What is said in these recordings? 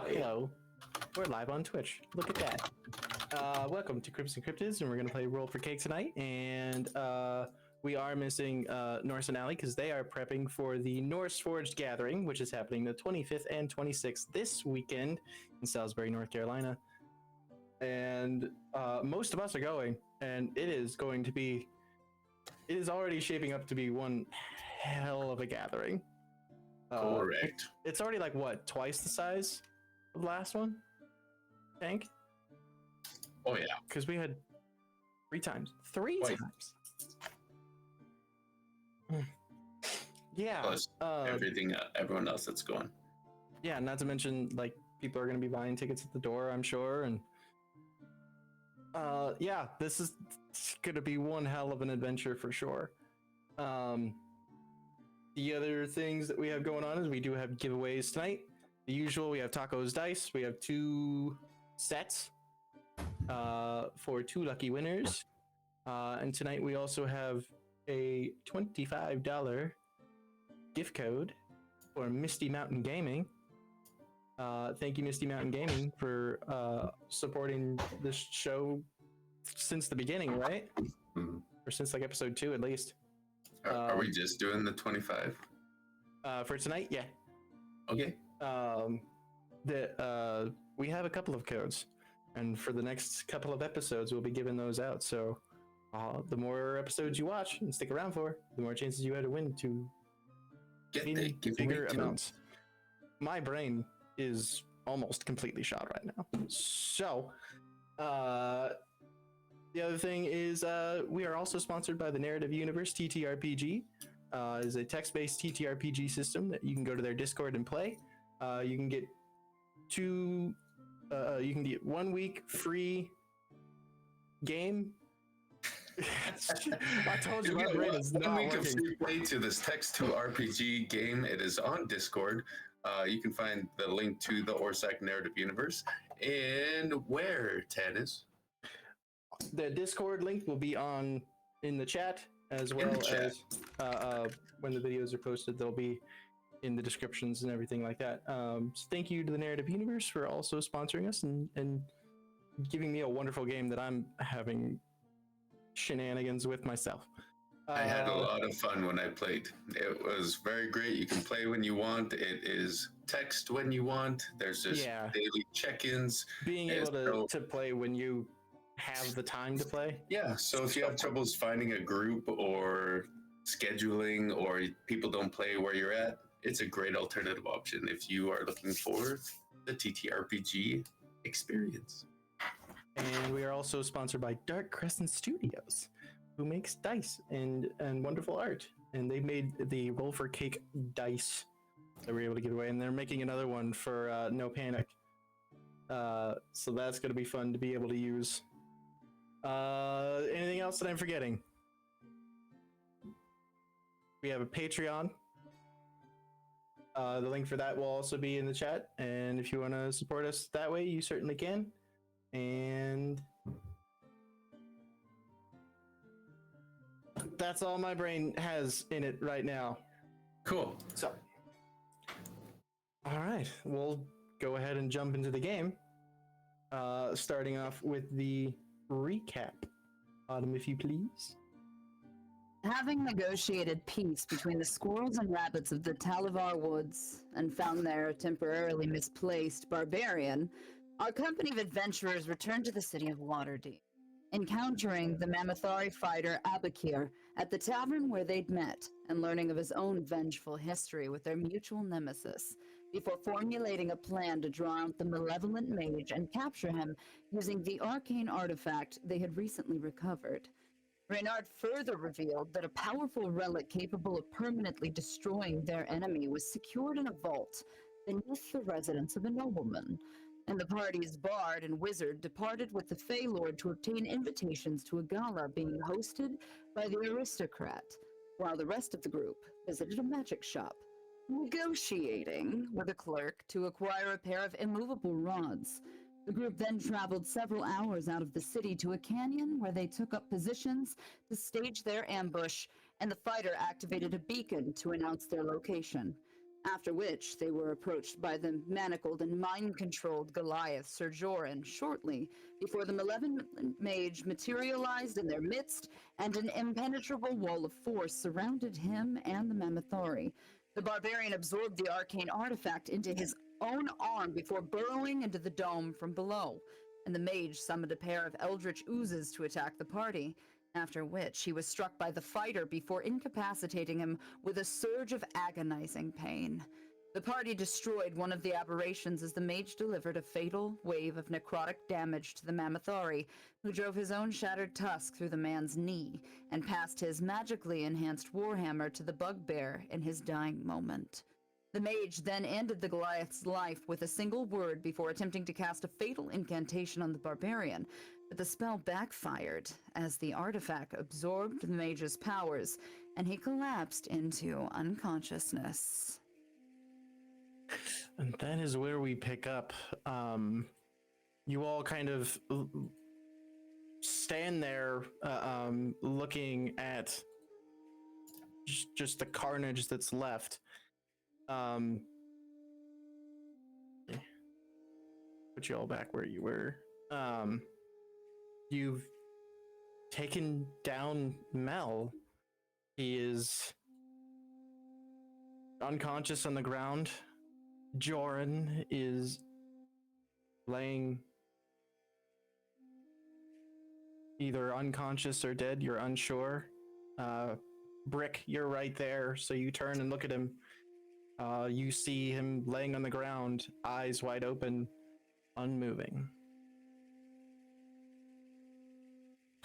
Hello. We're live on Twitch. Look at that. Welcome to Crypts and Cryptids, and we're going to play Roll for Cake tonight. And we are missing Norse and Allie because they are prepping for the Norse Forged Gathering, which is happening the 25th and 26th this weekend in Salisbury, North Carolina. And most of us are going, and it is already shaping up to be one hell of a gathering. Correct. It's already like what, twice the size of the last one? I think. Oh yeah. Because we had three times. Yeah. Plus everyone else that's going. Yeah, not to mention like people are going to be buying tickets at the door, I'm sure, and yeah, this is going to be one hell of an adventure for sure. The other things that we have going on is we do have giveaways tonight. The usual, we have tacos dice. We have 2 sets for 2 lucky winners. And tonight we also have a $25 gift code for Misty Mountain Gaming. Thank you, Misty Mountain Gaming, for supporting this show since the beginning, right? Mm-hmm. Or since like episode 2 at least. Are we just doing the 25? For tonight, yeah. Okay. We have a couple of codes, and for the next couple of episodes, we'll be giving those out. So, the more episodes you watch and stick around for, the more chances you have to win to get the bigger amounts. My brain is almost completely shot right now. So, the other thing is we are also sponsored by the Narrative Universe TTRPG. Is a text-based TTRPG system that you can go to their Discord and play. You can get 1 week free game. I told you my brain is not working. 1 week of free play to this text to RPG game. It is on Discord. You can find the link to the Orsak Narrative Universe. And where, Tanis? The Discord link will be in the chat, as well as when the videos are posted, they'll be in the descriptions and everything like that. So thank you to the Narrative Universe for also sponsoring us and giving me a wonderful game that I'm having shenanigans with myself. I had a lot of fun when I played. It was very great. You can play when you want. It is text when you want. There's just daily check-ins. Being able to play when you have the time to play. Yeah, so if you have troubles finding a group or scheduling, or people don't play where you're at, it's a great alternative option if you are looking for the TTRPG experience. And we are also sponsored by Dark Crescent Studios, who makes dice and wonderful art. And they made the Roll for Cake dice that we're able to give away, and they're making another one for No Panic. So that's going to be fun to be able to use. Anything else that I'm forgetting? We have a Patreon. The link for that will also be in the chat, and if you want to support us that way, you certainly can. And that's all my brain has in it right now. Cool. So, all right, we'll go ahead and jump into the game. Starting off with the recap. Autumn, if you please. Having negotiated peace between the squirrels and rabbits of the Talavar Woods and found their temporarily misplaced barbarian, our company of adventurers returned to the city of Waterdeep, encountering the Mammothari fighter Abakir at the tavern where they'd met and learning of his own vengeful history with their mutual nemesis, before formulating a plan to draw out the malevolent mage and capture him using the arcane artifact they had recently recovered. Reynard further revealed that a powerful relic capable of permanently destroying their enemy was secured in a vault beneath the residence of a nobleman, and the party's bard and wizard departed with the Fey Lord to obtain invitations to a gala being hosted by the aristocrat, while the rest of the group visited a magic shop, negotiating with a clerk to acquire a pair of immovable rods. The group then traveled several hours out of the city to a canyon where they took up positions to stage their ambush, and the fighter activated a beacon to announce their location. After which, they were approached by the manacled and mind-controlled Goliath, Sir Joran, shortly before the malevolent mage materialized in their midst, and an impenetrable wall of force surrounded him and the Mammothori. The barbarian absorbed the arcane artifact into his own arm before burrowing into the dome from below, and the mage summoned a pair of eldritch oozes to attack the party, after which he was struck by the fighter before incapacitating him with a surge of agonizing pain. The party destroyed one of the aberrations as the mage delivered a fatal wave of necrotic damage to the Mammothori, who drove his own shattered tusk through the man's knee and passed his magically enhanced warhammer to the bugbear in his dying moment. The mage then ended the Goliath's life with a single word before attempting to cast a fatal incantation on the barbarian, but the spell backfired as the artifact absorbed the mage's powers and he collapsed into unconsciousness. And that is where we pick up. You all kind of stand there looking at just the carnage that's left. Put you all back where you were. You've taken down Mel. He is unconscious on the ground. Joran is laying either unconscious or dead, you're unsure. Brick, you're right there, so you turn and look at him. You see him laying on the ground, eyes wide open, unmoving.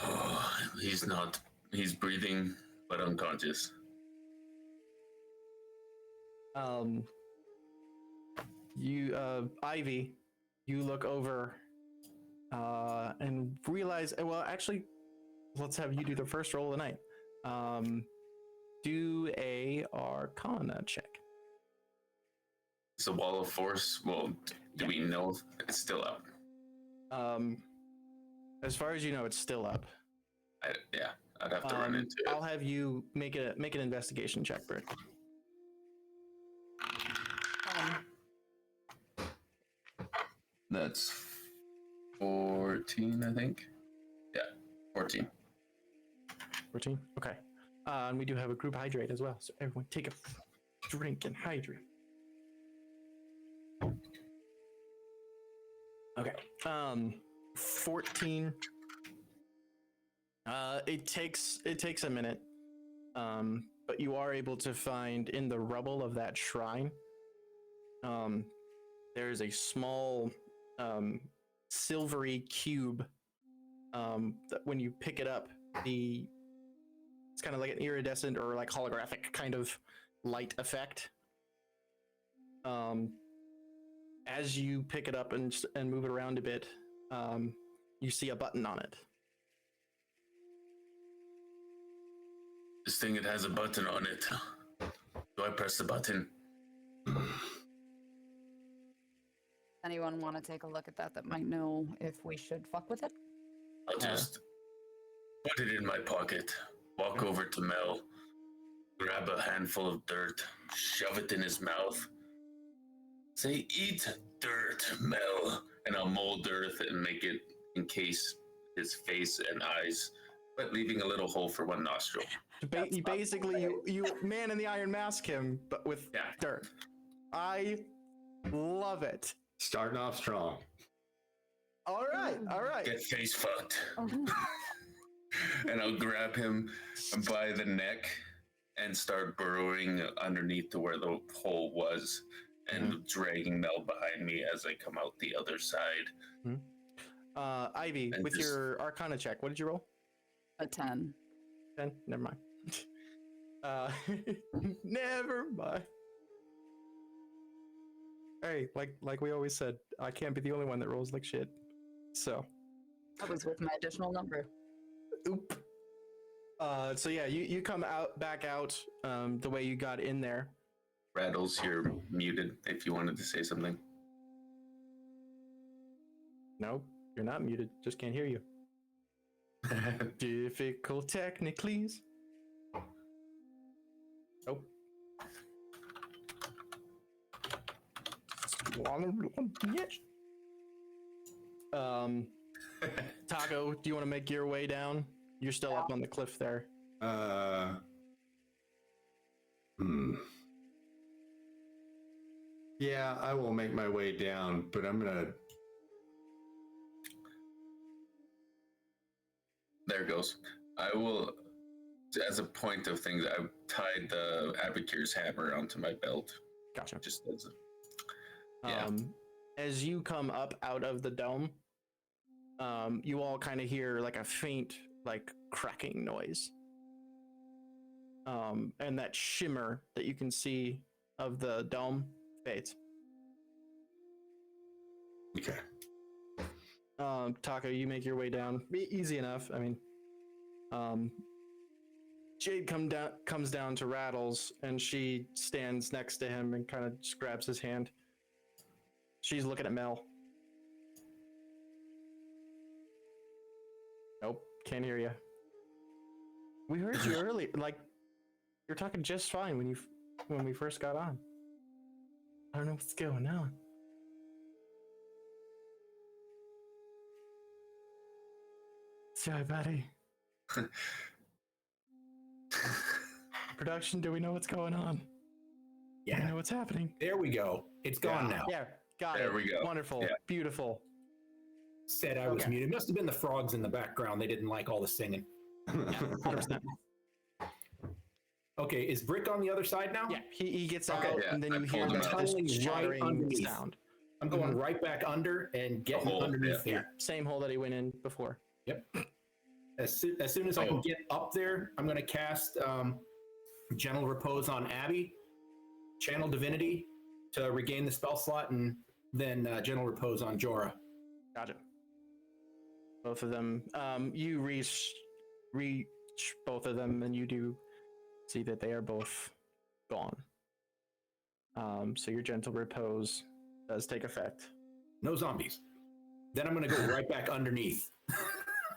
Oh, he's breathing, but unconscious. Ivy, you look over and realize, well, actually, let's have you do the first roll of the night. Do a Arcana check. It's a wall of force. Well, do we know it's still up? As far as you know, it's still up. I'd have to run into it. I'll have you make an investigation check, Brick. That's 14, I think. Yeah, 14. 14? Okay. And we do have a group hydrate as well, so everyone take a drink and hydrate. Okay. 14. It takes a minute. But you are able to find in the rubble of that shrine, there's a small silvery cube that when you pick it up, it's kind of like an iridescent or like holographic kind of light effect. As you pick it up and move it around a bit, you see a button on it. This thing, it has a button on it. Do I press the button? Anyone want to take a look at that might know if we should fuck with it? I'll just put it in my pocket, walk over to Mel, grab a handful of dirt, shove it in his mouth, say, "Eat dirt, Mel," and I'll mold earth and make it encase his face and eyes, but leaving a little hole for one nostril. You basically you man in the iron mask him, but with dirt. I love it. Starting off strong. All right. Get face fucked. And I'll grab him by the neck and start burrowing underneath to where the hole was and dragging Mel behind me as I come out the other side. Ivy, And with your Arcana check, what did you roll? A 10. 10? Never mind. Never mind. Hey, like we always said, I can't be the only one that rolls like shit. So. That was with my additional number. Oop. So yeah, you come back out the way you got in there. Rattles, you're muted if you wanted to say something. No, you're not muted. Just can't hear you. Difficult technicalities. Oh. Taco, do you want to make your way down? You're still up on the cliff there. Yeah, I will make my way down, but I'm gonna. There goes. I will, as a point of things, I've tied the Abacure's hammer onto my belt. Gotcha. Just as a, As you come up out of the dome, you all kind of hear like a faint, like cracking noise. And that shimmer that you can see of the dome fades. Okay. Taco, you make your way down. Easy enough. I mean, Jade comes down to Rattles, and she stands next to him and kind of just grabs his hand. She's looking at Mel. Nope, can't hear you. We heard you early. Like, you're talking just fine when we first got on. I don't know what's going on. Sorry, buddy. Production, do we know what's going on? Do we Yeah, know what's happening? there we go. It's gone now. Yeah, got it. There we go. Wonderful. Yeah. Beautiful. Said I was Okay. muted. Must have been the frogs in the background. They didn't like all the singing. 100%. Okay, is Brick on the other side now? Yeah, he gets Okay, out, yeah, and then I you hear pulled him this out. Tunneling right shattering underneath. sound. I'm going right back under and getting hole, underneath yeah. there. Same hole that he went in before. Yep. As soon as I can get up there, I'm going to cast Gentle Repose on Abby, Channel Divinity to regain the spell slot, and then Gentle Repose on Jorah. Gotcha. Both of them. You reach both of them, and you do see that they are both gone. So your gentle repose does take effect. No zombies. Then I'm going to go right back underneath.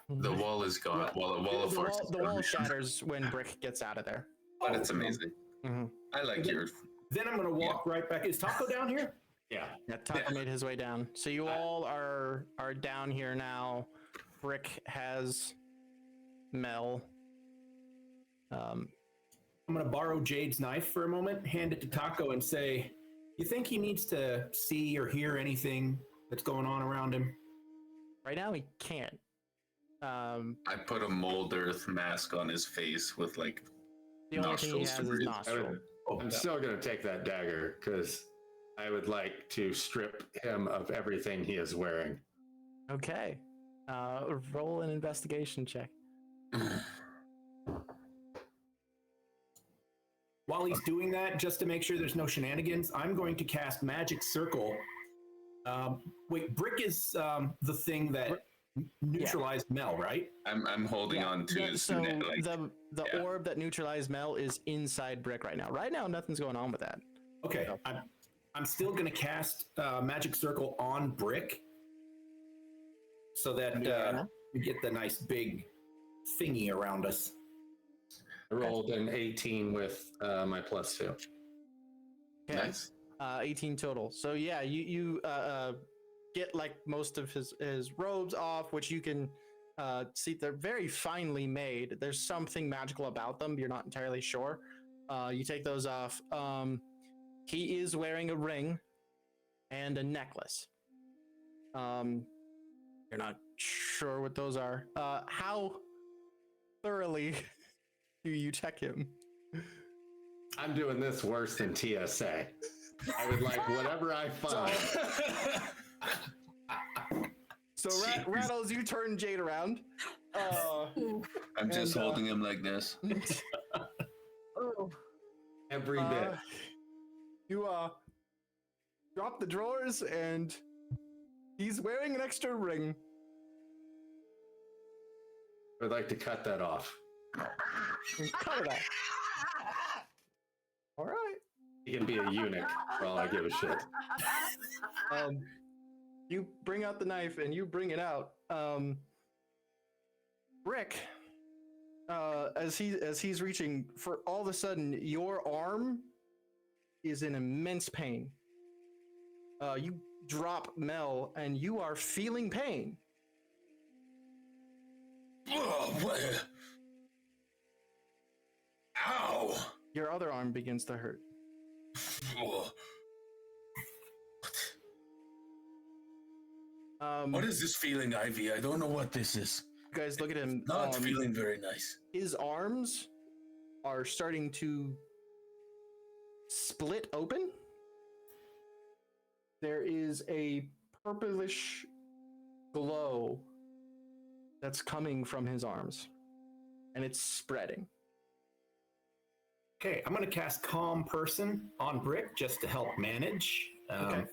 the wall is gone. Wall of The force. wall, is the gone. wall shatters when Brick gets out of there. But it's amazing. Mm-hmm. I like your. Then I'm going to walk right back. Is Taco down here? Yeah. Yeah, Taco made his way down. So you all are down here now. Brick has Mel. I'm going to borrow Jade's knife for a moment, hand it to Taco, and say, you think he needs to see or hear anything that's going on around him? Right now he can't. I put a mold earth mask on his face with like The only thing he nostrils has to is breathe. nostril. I'm still gonna take that dagger because I would like to strip him of everything he is wearing. Okay. Roll an investigation check. While he's doing that, just to make sure there's no shenanigans, I'm going to cast Magic Circle. Wait, Brick is the thing that neutralized Mel, right? I'm holding on to his so neck, like, the yeah. orb that neutralized Mel is inside Brick right now. Right now, nothing's going on with that. Okay, I'm still going to cast Magic Circle on Brick so that we get the nice big thingy around us. I rolled an 18 with my +2. Okay. nice. 18 total. So yeah, you get like most of his robes off, which you can see they're very finely made. There's something magical about them. You're not entirely sure. You take those off. He is wearing a ring and a necklace. You're not sure what those are. How thoroughly do you check him? I'm doing this worse than TSA. I would like whatever I find. So Rattles, you turn Jade around. I'm just and, holding him like this. Oh, Every bit. You drop the drawers, and he's wearing an extra ring. I'd like to cut that off. Cut it off. All right. He can be a eunuch for all I give a shit. You bring out the knife and you bring it out. Rick, as he's reaching, for all of a sudden, your arm is in immense pain. You drop Mel, and you are feeling pain. Oh, what? Ow! Your other arm begins to hurt. Oh. What What is this feeling, Ivy? I don't know what this is. you guys look at him. Not feeling very nice. His arms are starting to split open. There is a purplish glow that's coming from his arms, and it's spreading. Okay, I'm going to cast Calm Person on Brick just to help manage. Okay.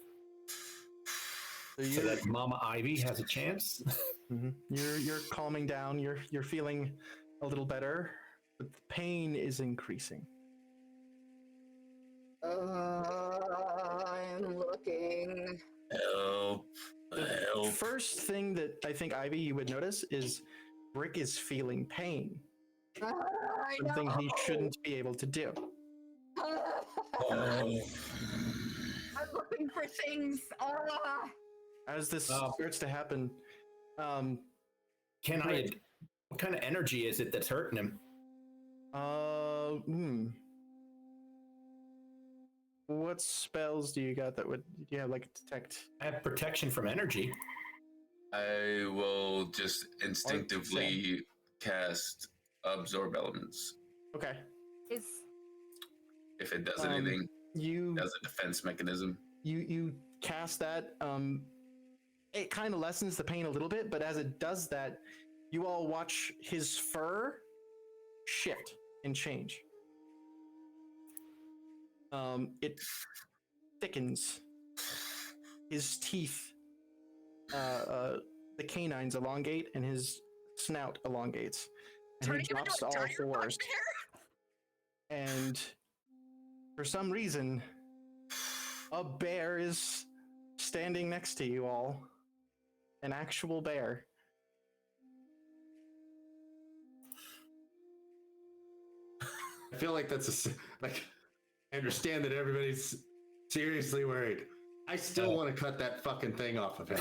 So that Mama Ivy has a chance. Mhm. You're calming down. You're feeling a little better, but the pain is increasing. I'm looking. Help. Help. First thing that I think, Ivy, you would notice is Brick is feeling pain. I Something know. he shouldn't be able to do. Oh. I'm looking for things. As this starts to happen, Can I? Brick. What kind of energy is it that's hurting him? What spells do you got that would, do you have like detect? I have protection from energy. I will just instinctively cast Absorb Elements. Okay. Is If it does anything, You as a defense mechanism. you cast that. It kind of lessens the pain a little bit, but as it does that, you all watch his fur shift and change. It thickens. His teeth, the canines elongate, and his snout elongates, and he drops to all fours. And for some reason, a bear is standing next to you all. An actual bear. I feel like that's like. I understand that everybody's seriously worried. I still want to cut that fucking thing off of him.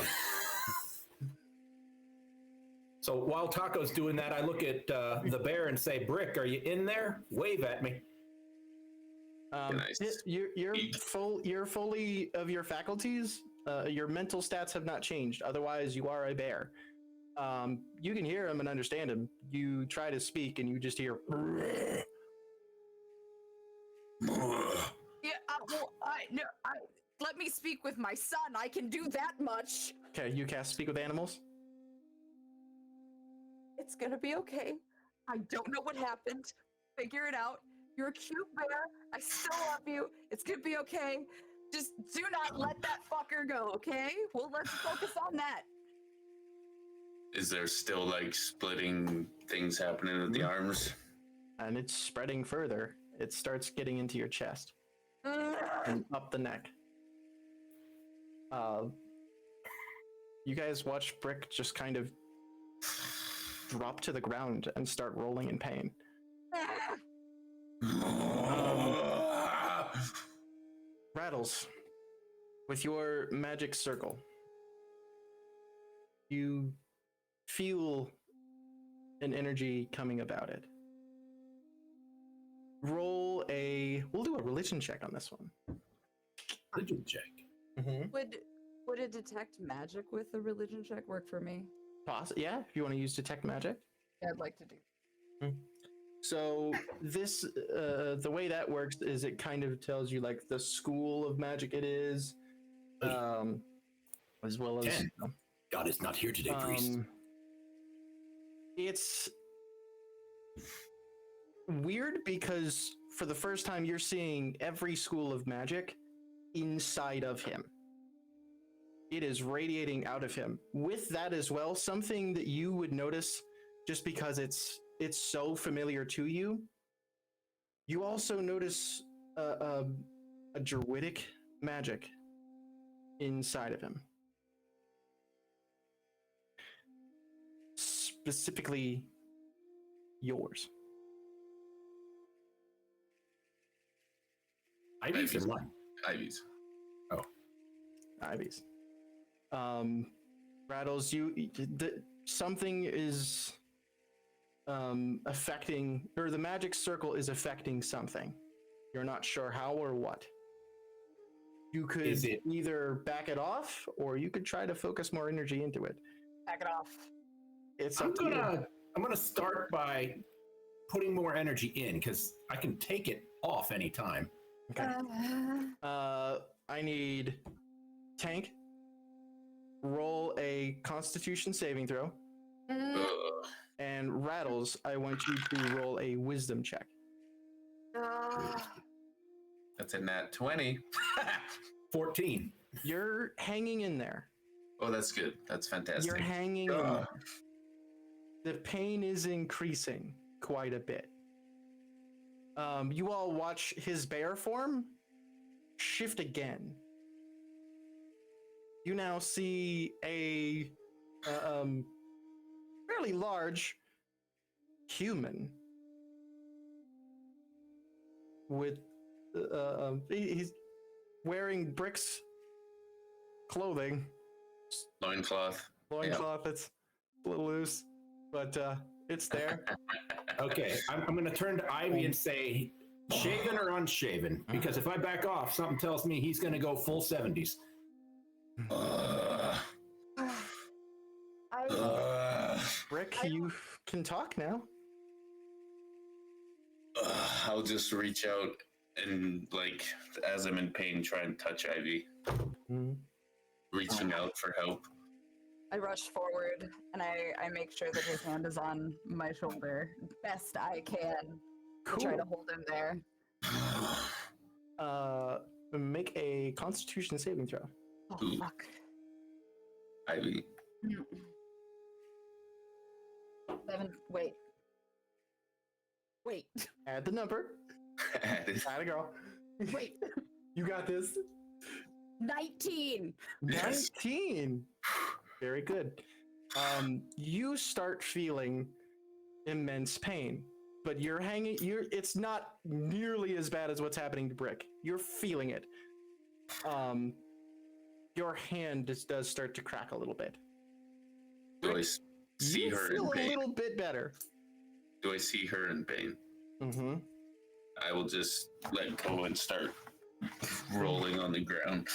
So while Taco's doing that, I look at the bear and say, "Brick, are you in there? Wave at me." Nice. You're fully of your faculties. Your mental stats have not changed. Otherwise, you are a bear. You can hear him and understand him. You try to speak, and you just hear. yeah. Let me speak with my son. I can do that much. Okay, you cast Speak with Animals. It's gonna be okay. I don't know what happened. Figure it out. You're a cute bear. I still love you. It's gonna be okay. Just do not let that fucker go, okay? Well, let's focus on that. Is there still like splitting things happening with the arms? And it's spreading further. It starts getting into your chest and up the neck. You guys watch Brick just kind of drop to the ground and start rolling in pain. Rattles, with your magic circle, you feel an energy coming about it. We'll do a religion check on this one. Religion check. Mm-hmm. Would a detect magic with a religion check work for me? Yeah, if you want to use detect magic. Yeah, I'd like to do. So this, the way that works is it kind of tells you like the school of magic it is, as well as. 10. God is not here today, priest. It's weird because for the first time you're seeing every school of magic inside of him. It is radiating out of him. With that as well, something that you would notice just because it's so familiar to you. You also notice a druidic magic inside of him. Specifically yours. Ivy's or what? Ivy's. Oh. Ivy's. Rattles, something is affecting, or the magic circle is affecting something. You're not sure how or what. You could either back it off, or you could try to focus more energy into it. Back it off. It's up to you. I'm gonna start by putting more energy in because I can take it off anytime. Okay. I need Tank. Roll a Constitution saving throw. And Rattles, I want you to roll a Wisdom check. That's a nat 20. 14. You're hanging in there. Oh, that's good. That's fantastic. You're hanging in there. The pain is increasing quite a bit. You all watch his bear form shift again. You now see a fairly large human with he's wearing Brick's clothing. Loincloth. Loincloth, it's a little loose, but it's there. Okay, I'm going to turn to Ivy and say, shaven or unshaven? Because if I back off, something tells me he's going to go full 70s. Brick, you can talk now. I'll just reach out and, like, as I'm in pain, try and touch Ivy. Reaching out for help. I rush forward and I make sure that his hand is on my shoulder best I can. Cool. To try to hold him there. Make a Constitution saving throw. Oh, Ooh. fuck. Ivy. 7. Wait. Add the number. Add a girl. Wait. You got this. 19. Yes. 19. Very good. You start feeling immense pain, but it's not nearly as bad as what's happening to Brick. You're feeling it. Your hand does start to crack a little bit. Do I see you her feel in a pain? little bit better. Do I see her in pain? Mm-hmm. I will just let go and start rolling on the ground.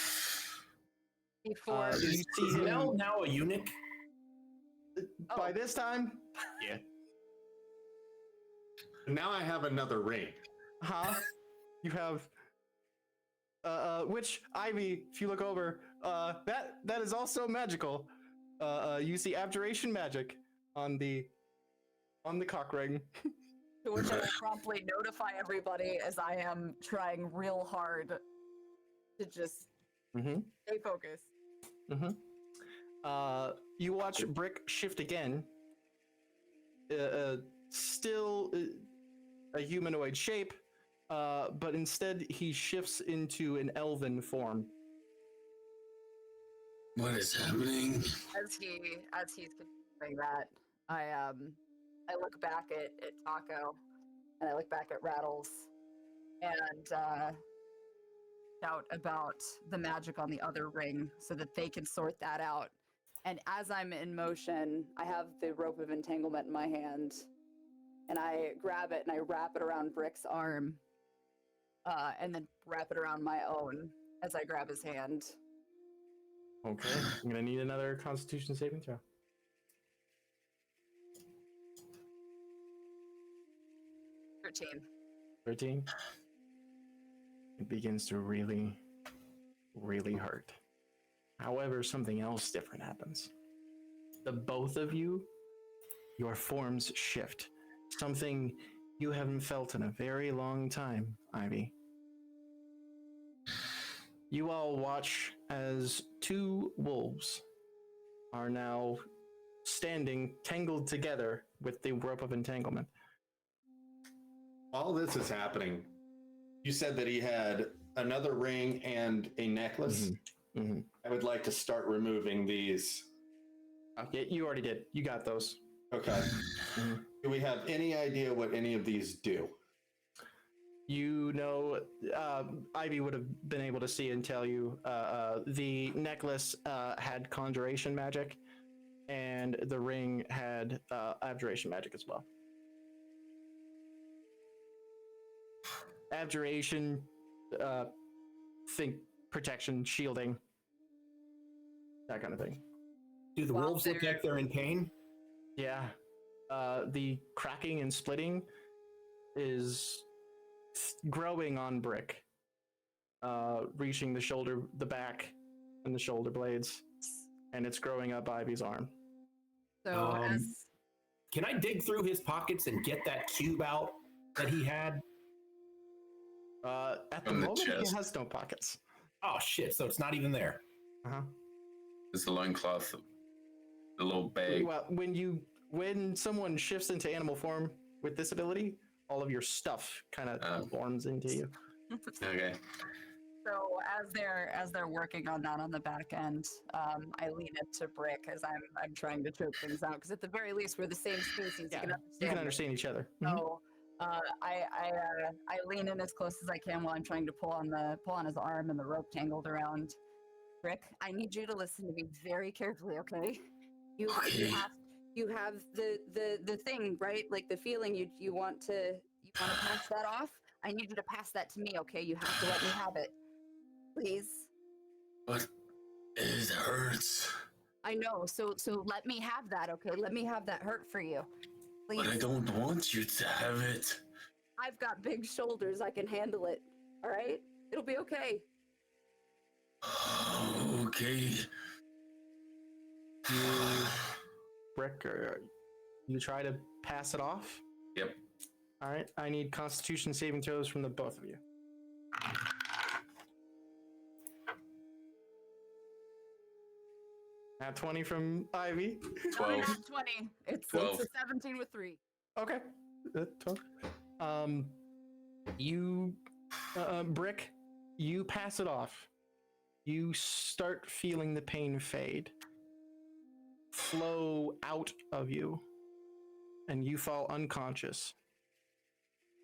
Before You Is see him, Mel now a eunuch? by this time, yeah. Now I have another ring. Huh? You have which Ivy, if you look over, that is also magical. You see abjuration magic on the cock ring. to which I will promptly notify everybody as I am trying real hard to just stay focused. You watch Brick shift again. Still a humanoid shape, but instead he shifts into an elven form. What is happening? As he's doing that, I look back at Taco, and I look back at Rattles, and shout about the magic on the other ring so that they can sort that out. And as I'm in motion, I have the rope of entanglement in my hand, and I grab it and I wrap it around Brick's arm, and then wrap it around my own as I grab his hand. Okay, I'm gonna need another Constitution saving throw. 13. It begins to really, really hurt. However, something else different happens. The both of you, your forms shift. Something you haven't felt in a very long time, Ivy. You all watch as two wolves are now standing tangled together with the rope of entanglement. While this is happening, you said that he had another ring and a necklace. I would like to start removing these. Okay, you already did. You got those. Okay. Do we have any idea what any of these do? You know, Ivy would have been able to see and tell you the necklace had conjuration magic, and the ring had abjuration magic as well. Abjuration, think protection, shielding, that kind of thing. Do the Well, wolves look like they're in pain? Yeah. The cracking and splitting is growing on Brick, reaching the shoulder, the back, and the shoulder blades, and it's growing up Ivy's arm. So as Can I dig through his pockets and get that cube out that he had? At the From the moment, chest. he has no pockets. Oh shit! So it's not even there. Uh-huh. It's the loincloth, the little bag. Well, when someone shifts into animal form with this ability, all of your stuff kind of forms into you. Okay. So as they're working on that on the back end, I lean into Brick as I'm trying to choke things out because at the very least we're the same species. Yeah, You can understand. you can understand each other. So I lean in as close as I can while I'm trying to pull on his arm and the rope tangled around. Brick, I need you to listen to me very carefully, okay? You have the thing, right? Like the feeling you want to pass that off. I need you to pass that to me, okay? You have to let me have it. Please. But it hurts. I know. So let me have that, okay? Let me have that hurt for you. Please. But I don't want you to have it. I've got big shoulders. I can handle it. All right? It'll be okay. Okay. Brick, you try to pass it off? Yep. All right. I need Constitution saving throws from the both of you. At 20 from Ivy. 12. Not 20. It's 12. a 17 with 3. Okay. 12. You, Brick, you pass it off. You start feeling the pain fade, flow out of you, and you fall unconscious.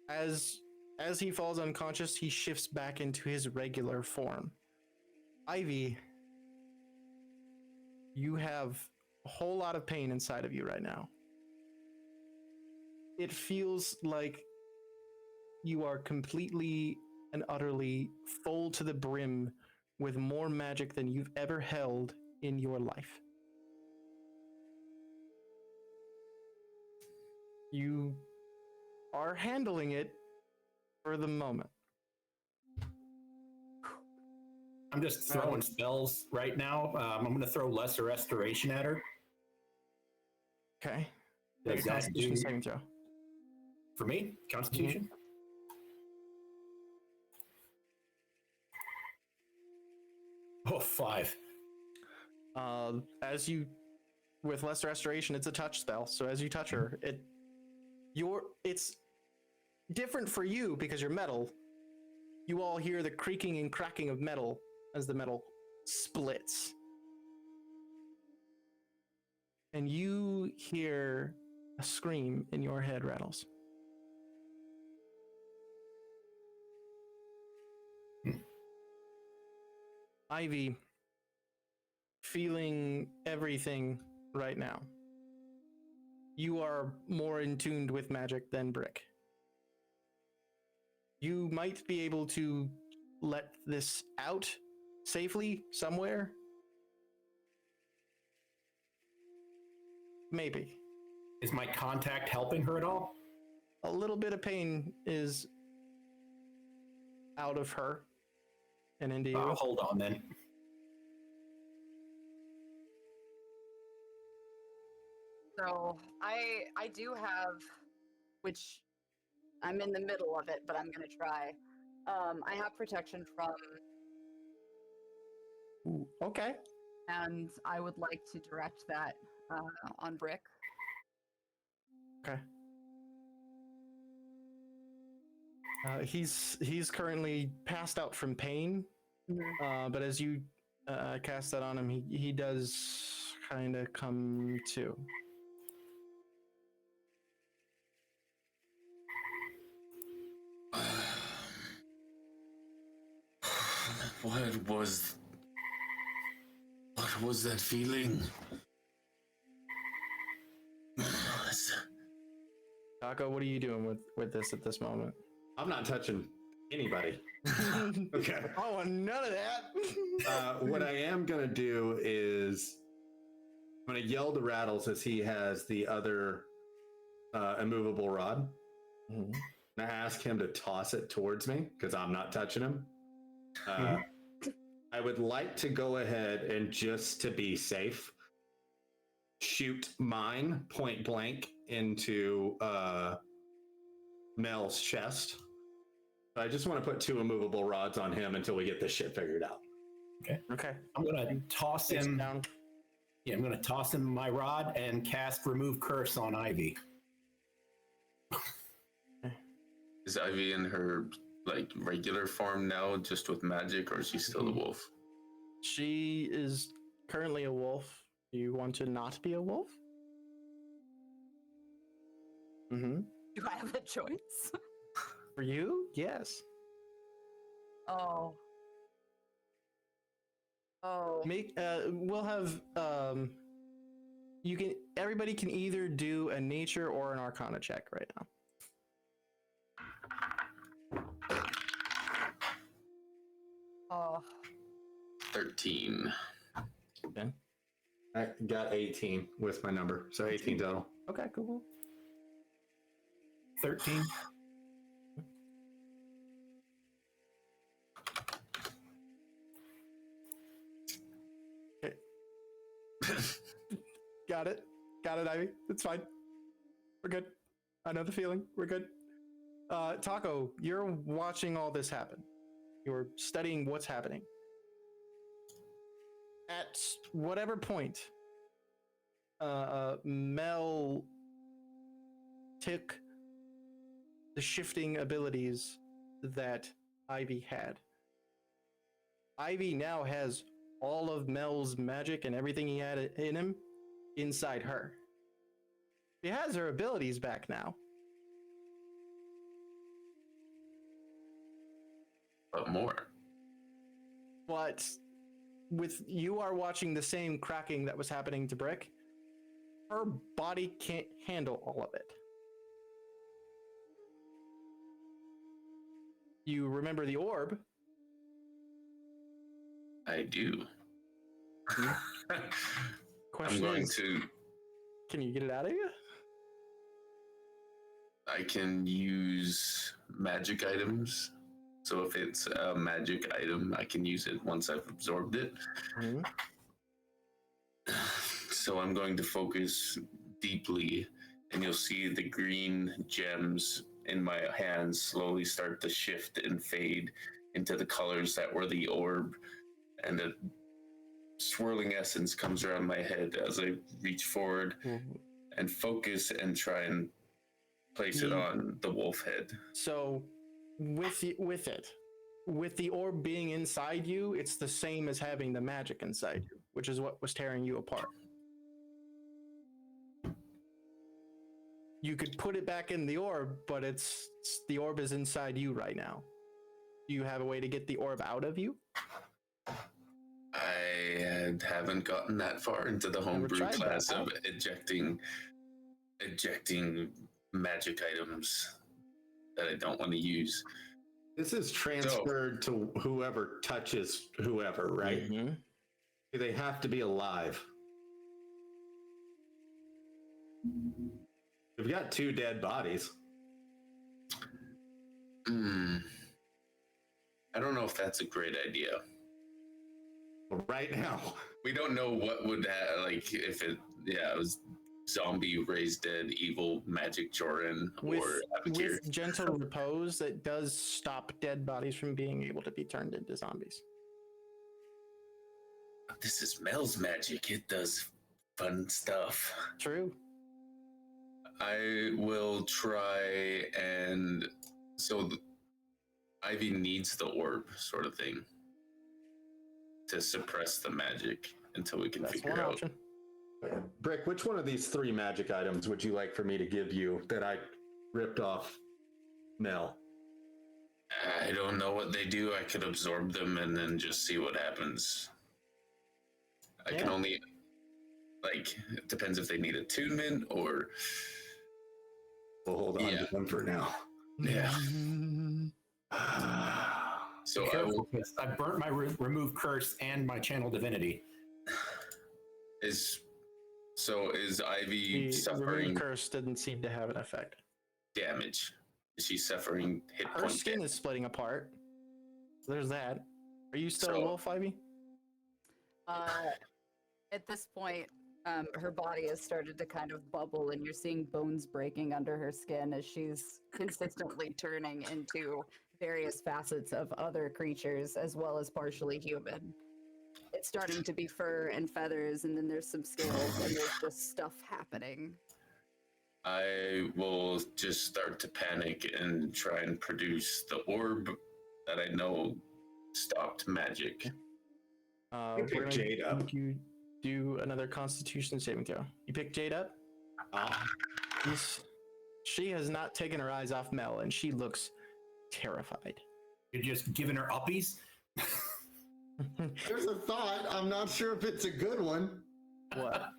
As he falls unconscious, he shifts back into his regular form. Ivy, you have a whole lot of pain inside of you right now. It feels like you are completely and utterly full to the brim with more magic than you've ever held in your life. You are handling it for the moment. I'm just throwing spells right now. I'm going to throw Lesser Restoration at her. Okay. Does Make a that Constitution do saving throw. for me? Constitution? Oh, 5. As you, with Lesser Restoration, it's a touch spell. So as you touch her, it's different for you because you're metal. You all hear the creaking and cracking of metal as the metal splits. And you hear a scream in your head, Rattles. Ivy, feeling everything right now. You are more in tune with magic than Brick. You might be able to let this out safely somewhere. Maybe. Is my contact helping her at all? A little bit of pain is out of her and into you. Hold on then. So I do have, which I'm in the middle of it, but I'm gonna try. I have protection from, Ooh, okay. and I would like to direct that on Brick. Okay. He's currently passed out from pain, but as you cast that on him, he does kind of come to. What was that feeling? Taco, what are you doing with this at this moment? I'm not touching anybody. Okay. Oh, none of that. What I am going to do is I'm going to yell to Rattles as he has the other immovable rod. Mhm. And I ask him to toss it towards me because I'm not touching him. I would like to go ahead and, just to be safe, shoot mine point blank into Mel's chest. I just want to put 2 immovable rods on him until we get this shit figured out. Okay. I'm gonna toss Face him. down. Yeah, I'm gonna toss him my rod and cast remove curse on Ivy. Is Ivy in her like regular form now, just with magic, or is she still a wolf? She is currently a wolf. Do you want to not be a wolf? Mm-hmm. Do I have a choice? For you, yes. Oh. Oh. We'll have everybody can either do a nature or an arcana check right now. Oh. 13. Okay. I got 18 with my number, so 18 total. Okay, cool. 13. Got it, Ivy. It's fine. We're good. I know the feeling. We're good. Taco, you're watching all this happen. You're studying what's happening. At whatever point, Mel took the shifting abilities that Ivy had. Ivy now has all of Mel's magic and everything he had in him inside her. She has her abilities back now. But more. But you are watching the same cracking that was happening to Brick. Her body can't handle all of it. You remember the orb? I do. Question I'm going is, to. can you get it out of you? I can use magic items. So if it's a magic item, I can use it once I've absorbed it. Mm-hmm. So I'm going to focus deeply, and you'll see the green gems in my hands slowly start to shift and fade into the colors that were the orb, and a swirling essence comes around my head as I reach forward and focus and try and place it on the wolf head. So with the orb being inside you, it's the same as having the magic inside you, which is what was tearing you apart. You could put it back in the orb, but the orb is inside you right now. Do you have a way to get the orb out of you? I haven't gotten that far into the homebrew class of ejecting magic items that I don't want to use. This is transferred to whoever touches whoever, right? Mm-hmm. They have to be alive. We've got 2 dead bodies. I don't know if that's a great idea. Right now. We don't know what would like if it was zombie, raised dead, evil, magic Joran, or Abakir. With gentle repose, that does stop dead bodies from being able to be turned into zombies. This is Mel's magic. It does fun stuff. True. I will try and Ivy needs the orb, sort of thing, to suppress the magic until we can figure out. Option. Brick, which one of these 3 magic items would you like for me to give you that I ripped off Mel? I don't know what they do. I could absorb them and then just see what happens. I can Yeah. only, like, it depends if they need attunement or. We'll hold on Yeah. to them for now. Yeah. So I will. Because I burnt my remove curse and my channel divinity. Is Ivy The suffering remove curse didn't seem to have an effect. damage? Is she suffering hit Her point skin damage? is splitting apart. So there's that. Are you still a So- wolf, Ivy? At this point, her body has started to kind of bubble, and you're seeing bones breaking under her skin as she's consistently turning into various facets of other creatures, as well as partially human. It's starting to be fur and feathers, and then there's some scales, and there's just stuff happening. I will just start to panic and try and produce the orb that I know stopped magic. You pick We're gonna Jade up. make you do another Constitution saving throw. You pick Jade up. She has not taken her eyes off Mel, and she looks terrified. You're just giving her uppies? There's a thought. I'm not sure if it's a good one. What?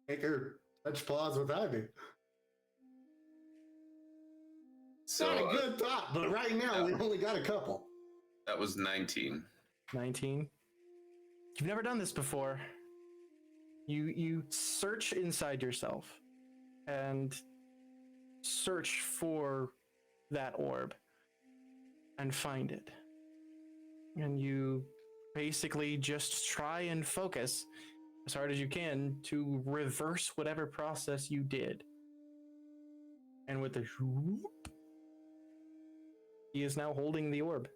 Make her touch paws with Ivy. So Not a good thought, but right now we only got a couple. that was 19. 19. You've never done this before. You search inside yourself and search for that orb and find it. And you basically just try and focus as hard as you can to reverse whatever process you did. And with the whoop, he is now holding the orb.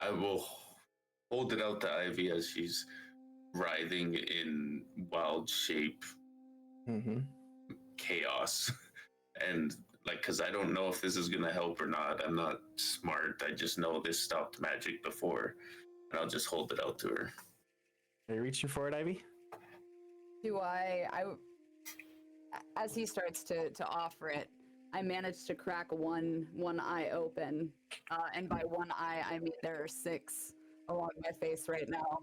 I will hold it out to Ivy as she's writhing in wild shape Mm-hmm. chaos. And like, because I don't know if this is going to help or not. I'm not smart. I just know this stopped magic before. And I'll just hold it out to her. Are you reaching for it, Ivy? Do I as he starts to offer it, I manage to crack one eye open, and by one eye I mean there are 6 along my face right now,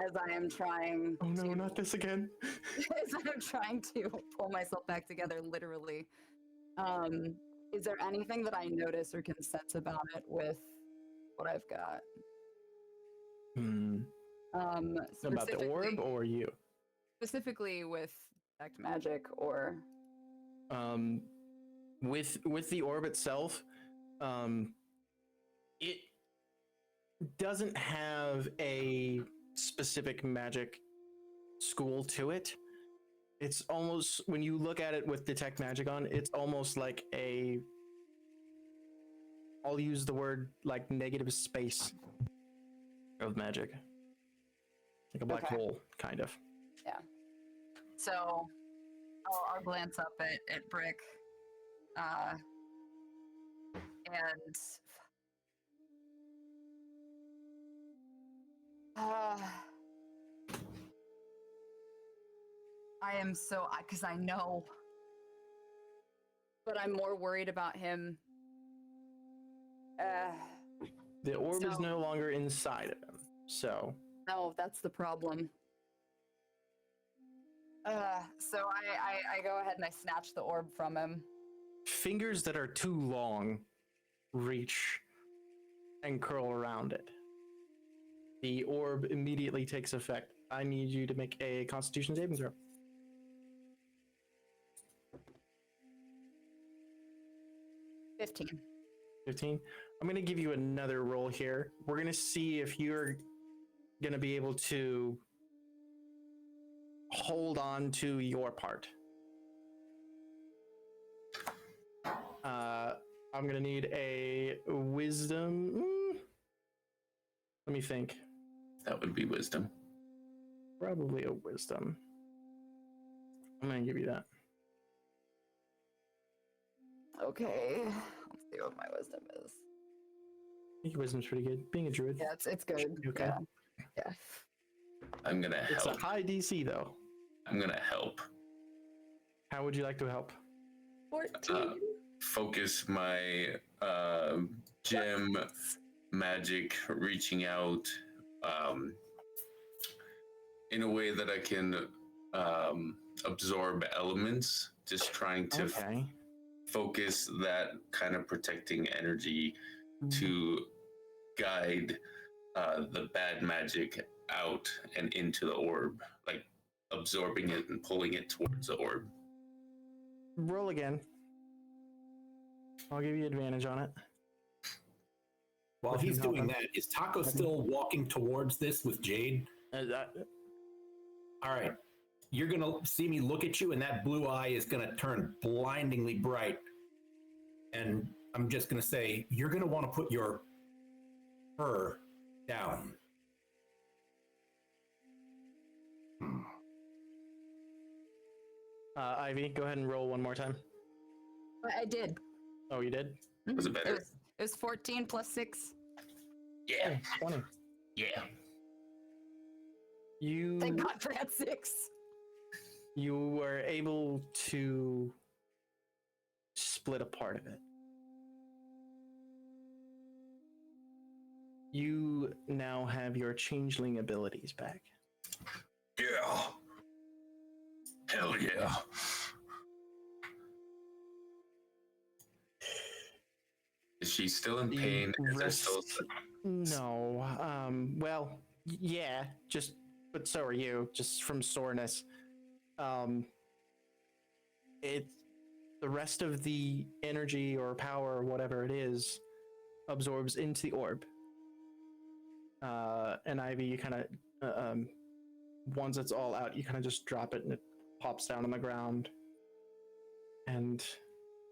as I am trying. Oh no, to, not this again. as I'm trying to pull myself back together, literally. Is there anything that I notice or can sense about it with what I've got? About the orb or you? Specifically with detect magic or With the orb itself, it doesn't have a specific magic school to it. It's almost, when you look at it with detect magic on, it's almost like I'll use the word like negative space of magic. Like a black Okay. hole, kind of. So I'll glance up at Brick, and I am so, because I know, but I'm more worried about him. The orb is So- no longer inside of him, so No, that's the problem. So I go ahead and I snatch the orb from him. fingers that are too long reach and curl around it. The orb immediately takes effect. I need you to make a Constitution saving throw. 15. 15. I'm going to give you another roll here. We're going to see if you're going to be able to hold on to your part. I'm going to need a wisdom. Let me think. That would be wisdom. Probably a wisdom. I'm going to give you that. Okay. Let's see what my wisdom is. I think your wisdom's pretty good. Being a druid. Yeah, it's good. Okay. Yeah. I'm going to It's a help. high DC though. I'm going to help. How would you like to help? 14. Focus my gem magic reaching out in a way that I can absorb elements, just trying to Okay. focus that kind of protecting energy to guide the bad magic out and into the orb, like absorbing it and pulling it towards the orb. Roll again. I'll give you advantage on it. While he's doing that, is Taco still walking towards this with Jade? Uh, All right. You're going to see me look at you, and that blue eye is going to turn blindingly bright. And I'm just going to say, you're going to want to put your her down. Ivy, go ahead and roll one more time. I did. Oh, you did? Was it better? It was 14 plus 6. Yeah. 20. Yeah. You Thank God for that 6. you were able to split a part of it. You now have your changeling abilities back. Yeah. Hell yeah. Is she still in pain? Is there still... No. Well, yeah, but so are you, just from soreness. It the rest of the energy or power or whatever it is absorbs into the orb. And Ivy, you kind of once it's all out, you kind of just drop it and it pops down on the ground. And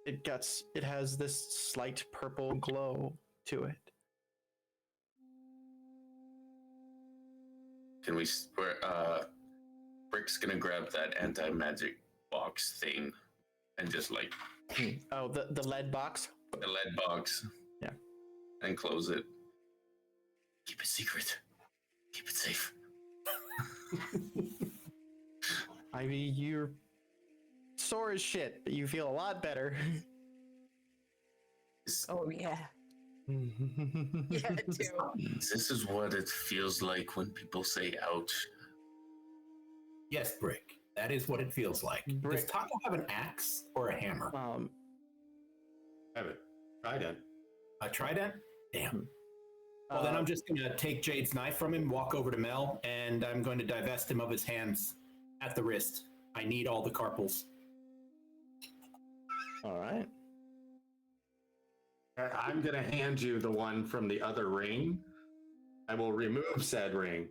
it has this slight purple glow to it. Can we... Brick's gonna grab that anti-magic box thing and just like... Oh, the lead box? The lead box. Yeah. And close it. Keep it secret. Keep it safe. Ivy, you're sore as shit, but you feel a lot better. Oh, yeah. Yeah, too. This is what it feels like when people say ouch. Yes, Brick. That is what it feels like. Brick. Does Taco have an axe or a hammer? Have it. Trident. A trident? Damn. Well, then I'm just going to take Jade's knife from him, walk over to Mel, and I'm going to divest him of his hands at the wrist. I need all the carpals. All right. I'm going to hand you the one from the other ring. I will remove said ring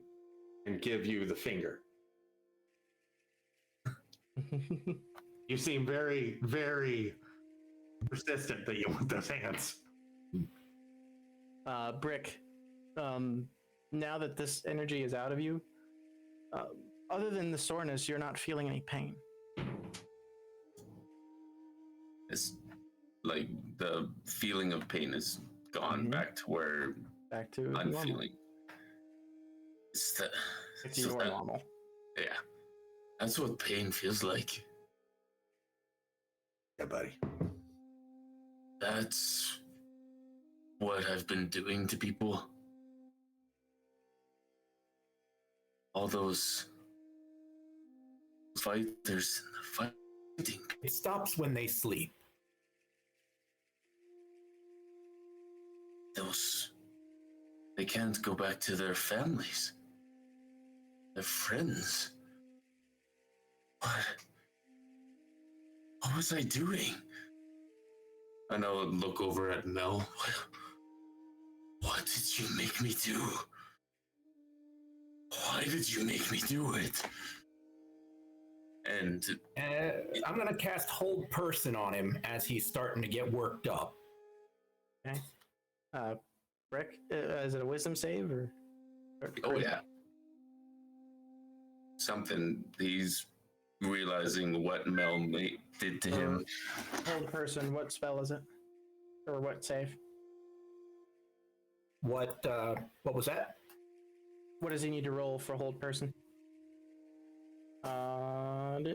and give you the finger. You seem very, very persistent that you want those hands. Brick, now that this energy is out of you, other than the soreness, you're not feeling any pain. It's like the feeling of pain is gone back to where Back to I'm normal. feeling. It's the, It's it's your that- normal. Yeah. That's what pain feels like. Yeah, buddy. That's what I've been doing to people. All those fighters and the fighting. It stops when they sleep. They can't go back to their families. Their friends. What was I doing? And I would look over at Mel. What did you make me do? Why did you make me do it? And I'm going to cast Hold Person on him as he's starting to get worked up. Okay. Brick, is it a wisdom save or oh yeah. Something he's realizing what Mel did to him. Hold person? What spell is it, or what save? What was that? What does he need to roll for hold person?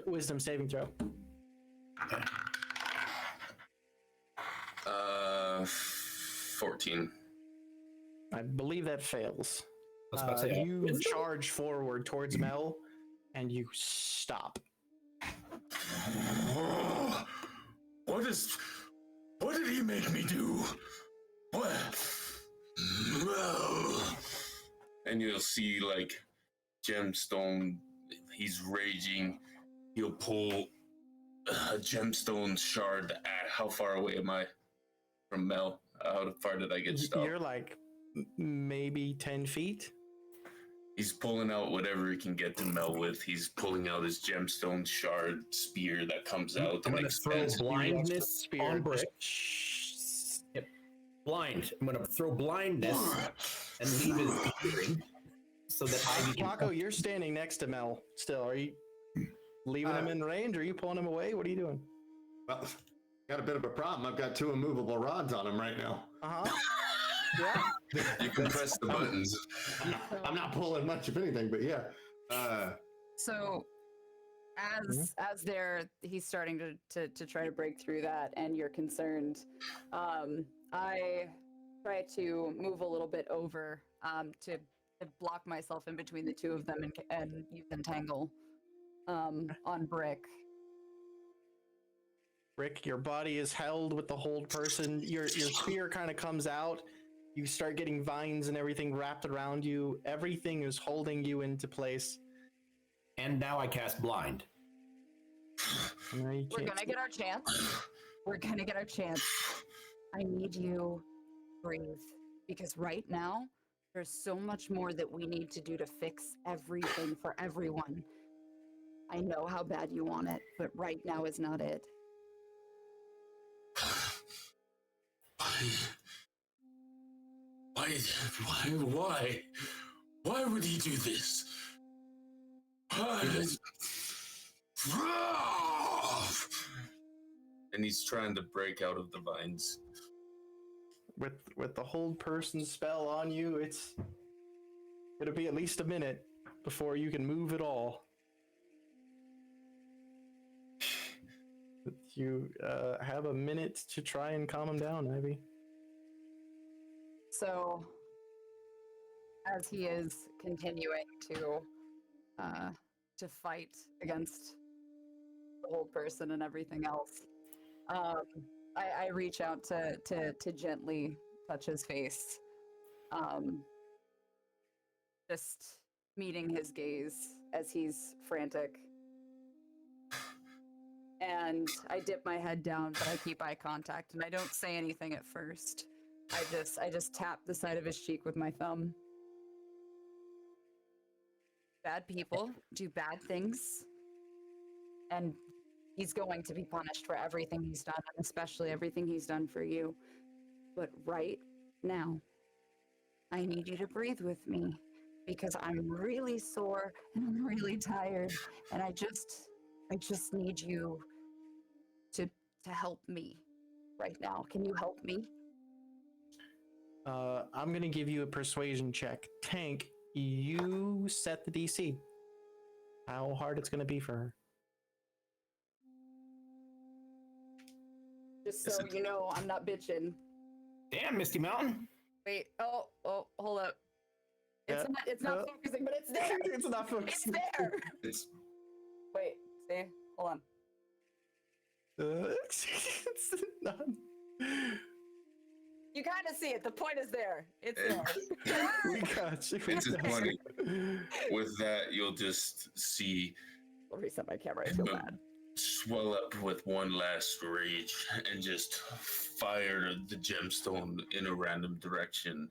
Wisdom saving throw. 14. I believe that fails. I was about to say, You wisdom? charge forward towards Mel, and you stop. What did he make me do? What? And you'll see like gemstone, he's raging. He'll pull a gemstone shard. How far away am I from Mel? How far did I get stopped? You're like maybe 10 feet. He's pulling out whatever he can get to Mel with. He's pulling out his gemstone shard spear that comes out. I'm and going to throw expands. blindness on Brick. Yep. Blind. I'm going to throw blindness and leave his hearing so that Ivy can... Paco, you're standing next to Mel still. Are you leaving him in range? Or are you pulling him away? What are you doing? Well, got a bit of a problem. I've got 2 immovable rods on him right now. Uh-huh. Yeah. You can press the buttons. I'm not pulling much of anything, but yeah. So as he's starting to try to break through that, and you're concerned, I try to move a little bit over to block myself in between the two of them and use entangle on Brick. Rick, your body is held with the hold person. Your spear kind of comes out. You start getting vines and everything wrapped around you. Everything is holding you into place. And now I cast blind. We're gonna get our chance. We're gonna get our chance. I need you to breathe, because right now there's so much more that we need to do to fix everything for everyone. I know how bad you want it, but right now is not it. Why would he do this? And he's trying to break out of the vines. With the hold person spell on you, it's gonna be at least a minute before you can move at all. You have a minute to try and calm him down, Ivy. So, as he is continuing to fight against the whole person and everything else, I reach out to gently touch his face, just meeting his gaze as he's frantic. And I dip my head down, but I keep eye contact, and I don't say anything at first. I just tap the side of his cheek with my thumb. Bad people do bad things, and he's going to be punished for everything he's done, and especially everything he's done for you. But right now, I need you to breathe with me, because I'm really sore and I'm really tired, and I just need you to help me right now. Can you help me? I'm gonna give you a persuasion check. Tank, you set the DC. How hard it's gonna be for her. Just so you know, I'm not bitching. Damn, Misty Mountain. Wait, oh, hold up. It's not focusing, but it's there. It's not focusing. It's there. Wait, see? Hold on. It's not. You kind of see it. The point is there. It's there. We got you. It's just funny. With that, you'll just see I'll reset my camera. I feel bad. swell up with one last rage and just fire the gemstone in a random direction,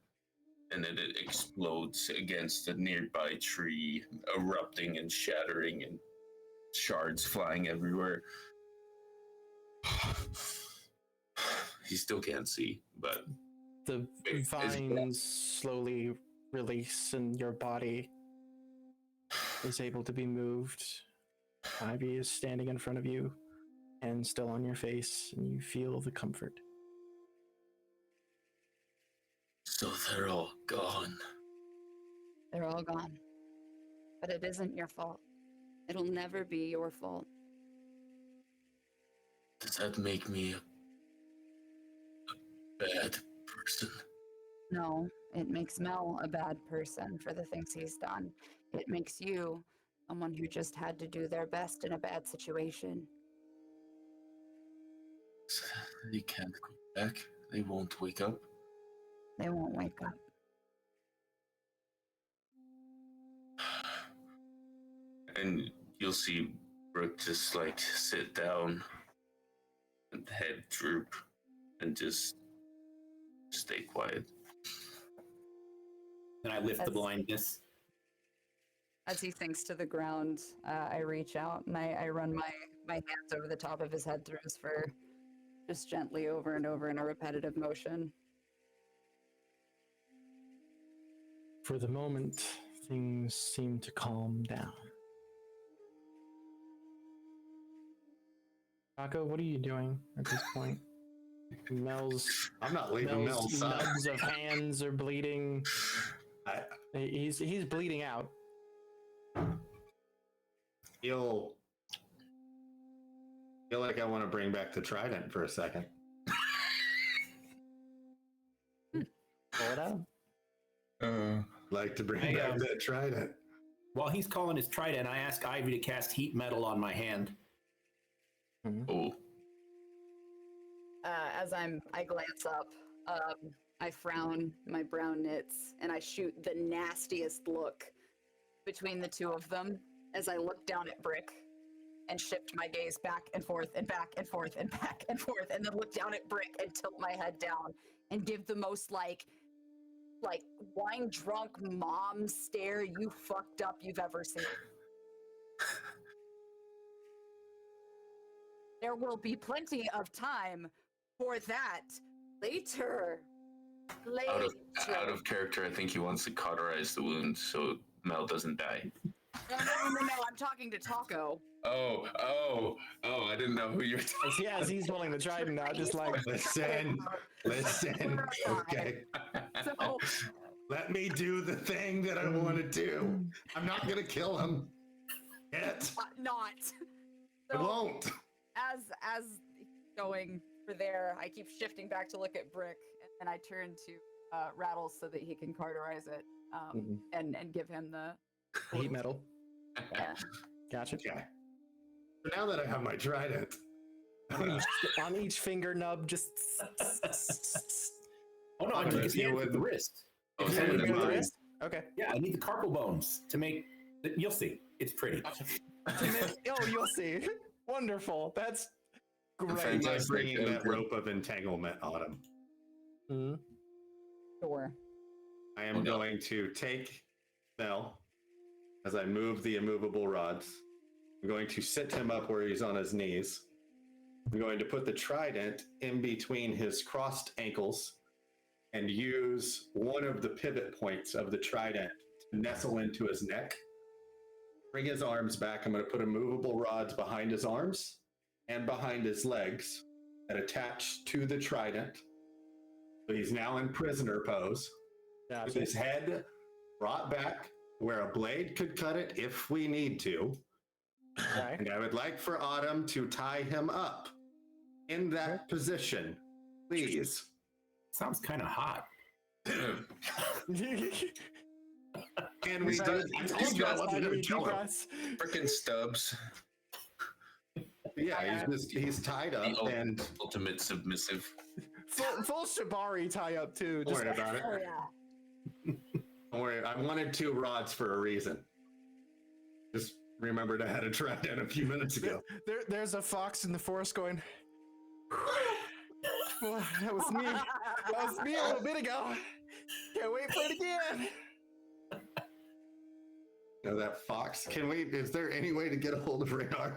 and then it explodes against a nearby tree, erupting and shattering and shards flying everywhere. He still can't see, but The vines slowly release and your body is able to be moved. Ivy is standing in front of you and still on your face, and you feel the comfort. so they're all gone. They're all gone. But it isn't your fault. It'll never be your fault. Does that make me bad person. No, it makes Mel a bad person for the things he's done. It makes you someone who just had to do their best in a bad situation. They can't go back. They won't wake up. They won't wake up. And you'll see Brooke just like sit down and head droop and just stay quiet. Then I lift the That's- blindness. As he sinks to the ground, I reach out and I run my hands over the top of his head through his fur, just gently over and over in a repetitive motion. For the moment, things seem to calm down. Taco, what are you doing at this point? Mel's I'm not leaving Mel's side. nubs of hands are bleeding. He's bleeding out. Feel like I want to bring back the trident for a second. Pull it out. Like to bring Hey, back that trident. While he's calling his trident, I ask Ivy to cast heat metal on my hand. Oh, As I glance up, I frown my brow knits and I shoot the nastiest look between the two of them as I look down at Brick and shift my gaze back and forth and back and forth and back and forth, and then look down at Brick and tilt my head down and give the most like wine drunk mom stare you fucked up you've ever seen. There will be plenty of time for that later. out of character, I think he wants to cauterize the wound so Mel doesn't die. No, I'm talking to Taco. Oh, I didn't know who you're talking. As he's holding the trident out, just like Listen. Okay. So, Let me do the thing that I want to do. I'm not going to kill him yet. not. I So, won't. as going for there, I keep shifting back to look at Brick, and I turn to Rattles so that he can cauterize it and give him the heat metal. yeah. Gotcha. Okay. So now that I have my trident, On each finger nub, just. Oh no, I took his hand with the wrist. Oh, His so hand with never the mind. wrist. Okay. Yeah, I need the carpal bones to make. You'll see. It's pretty. Oh, you'll see. Wonderful. That's great. I'm Fantastic. bringing that rope of entanglement on him. Mhm. Sure. I am going to take Mel as I move the immovable rods. I'm going to sit him up where he's on his knees. I'm going to put the trident in between his crossed ankles and use one of the pivot points of the trident to nestle into his neck. Bring his arms back. I'm going to put immovable rods behind his arms and behind his legs that attach to the trident. So he's now in prisoner pose with Gotcha. his head brought back where a blade could cut it if we need to. Okay. And I would like for Autumn to tie him up in that position, please. Sounds kind of hot. Can we do I told you I wasn't going to kill him. Frickin' Stubbs. Yeah, he's tied up and Ultimate submissive. Full shibari tie up too. don't Just worry about it. Oh yeah. Don't worry. I wanted 2 rods for a reason. Just remembered I had a trident a few minutes ago. there's a fox in the forest going. Well, that was me. That was me a little bit ago. Can't wait for it again. You know, that fox. Is there any way to get a hold of Reynard?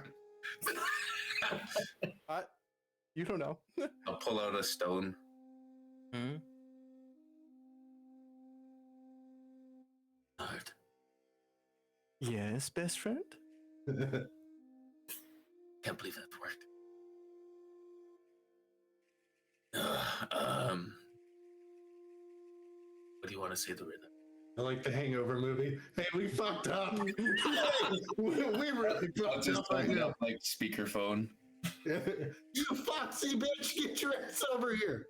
You don't know. I'll pull out a stone. God. Yes, best friend. Can't believe that worked. What do you want to say to Rita? I like the Hangover movie. Hey, we fucked up. we really I'll fucked just up right bring now. up like speakerphone. You foxy bitch, get your ass over here.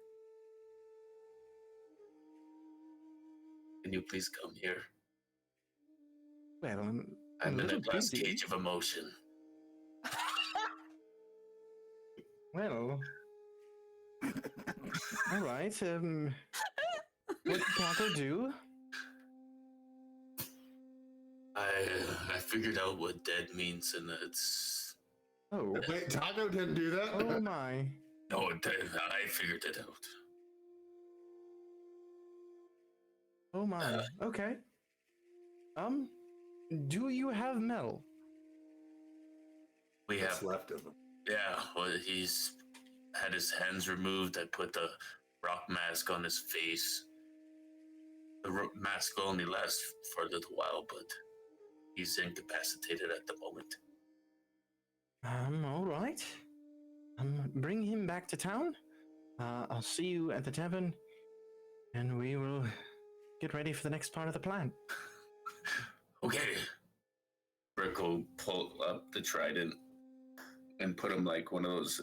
Can you please come here? Well, I'm in a little glass busy. cage of emotion. Well, all right. What did Taco do? I figured out what dead means, and it's Oh, Wait, Taco didn't do that? oh my. no, I figured it out. Oh my. Okay. Do you have metal? We What's have, left of him? yeah. Well, he's had his hands removed. I put the rock mask on his face. The mask will only last for a little while, but he's incapacitated at the moment. All right. Bring him back to town. I'll see you at the tavern, and we will get ready for the next part of the plan. Okay. Brick will pull up the trident and put him like one of those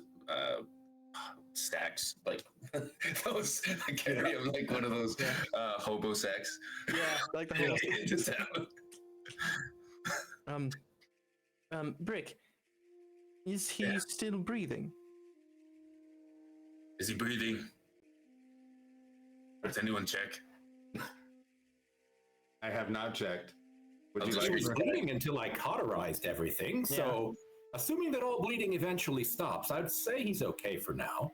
stacks, like those. I carry him like one of those hobo sacks. Yeah, like the whole. Just have Brick, is he Yeah. still breathing? Is he breathing? Does anyone check? I have not checked. Would I'll you just like He was read bleeding until I cauterized everything. So, assuming that all bleeding eventually stops, I'd say he's okay for now.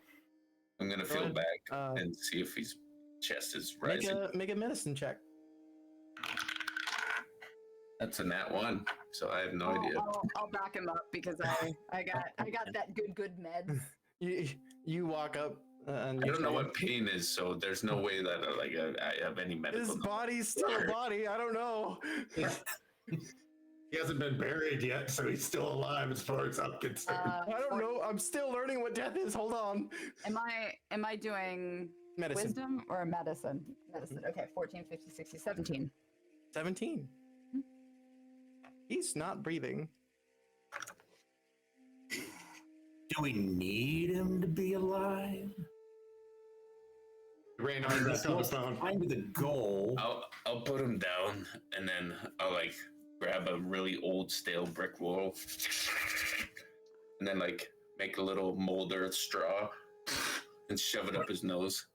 I'm gonna Go feel ahead. back and see if his chest is rising. Make a medicine check. That's a nat 1, so I have no idea. I'll back him up because I got that good meds. You walk up and I you don't know try- what pain is, so there's no way that I have any medical. His knowledge. body's still a body. I don't know. He hasn't been buried yet, so he's still alive as far as I'm concerned. I don't know. I'm still learning what death is. Hold on. Am I doing Medicine. wisdom or medicine? Medicine. Okay, 14, 15, 16, 17. 17. He's not breathing. Do we need him to be alive? Raynard, that's on the phone. Kind of the goal. I'll put him down, and then I'll like grab a really old stale brick wall, and then like make a little molder of straw and shove it up his nose.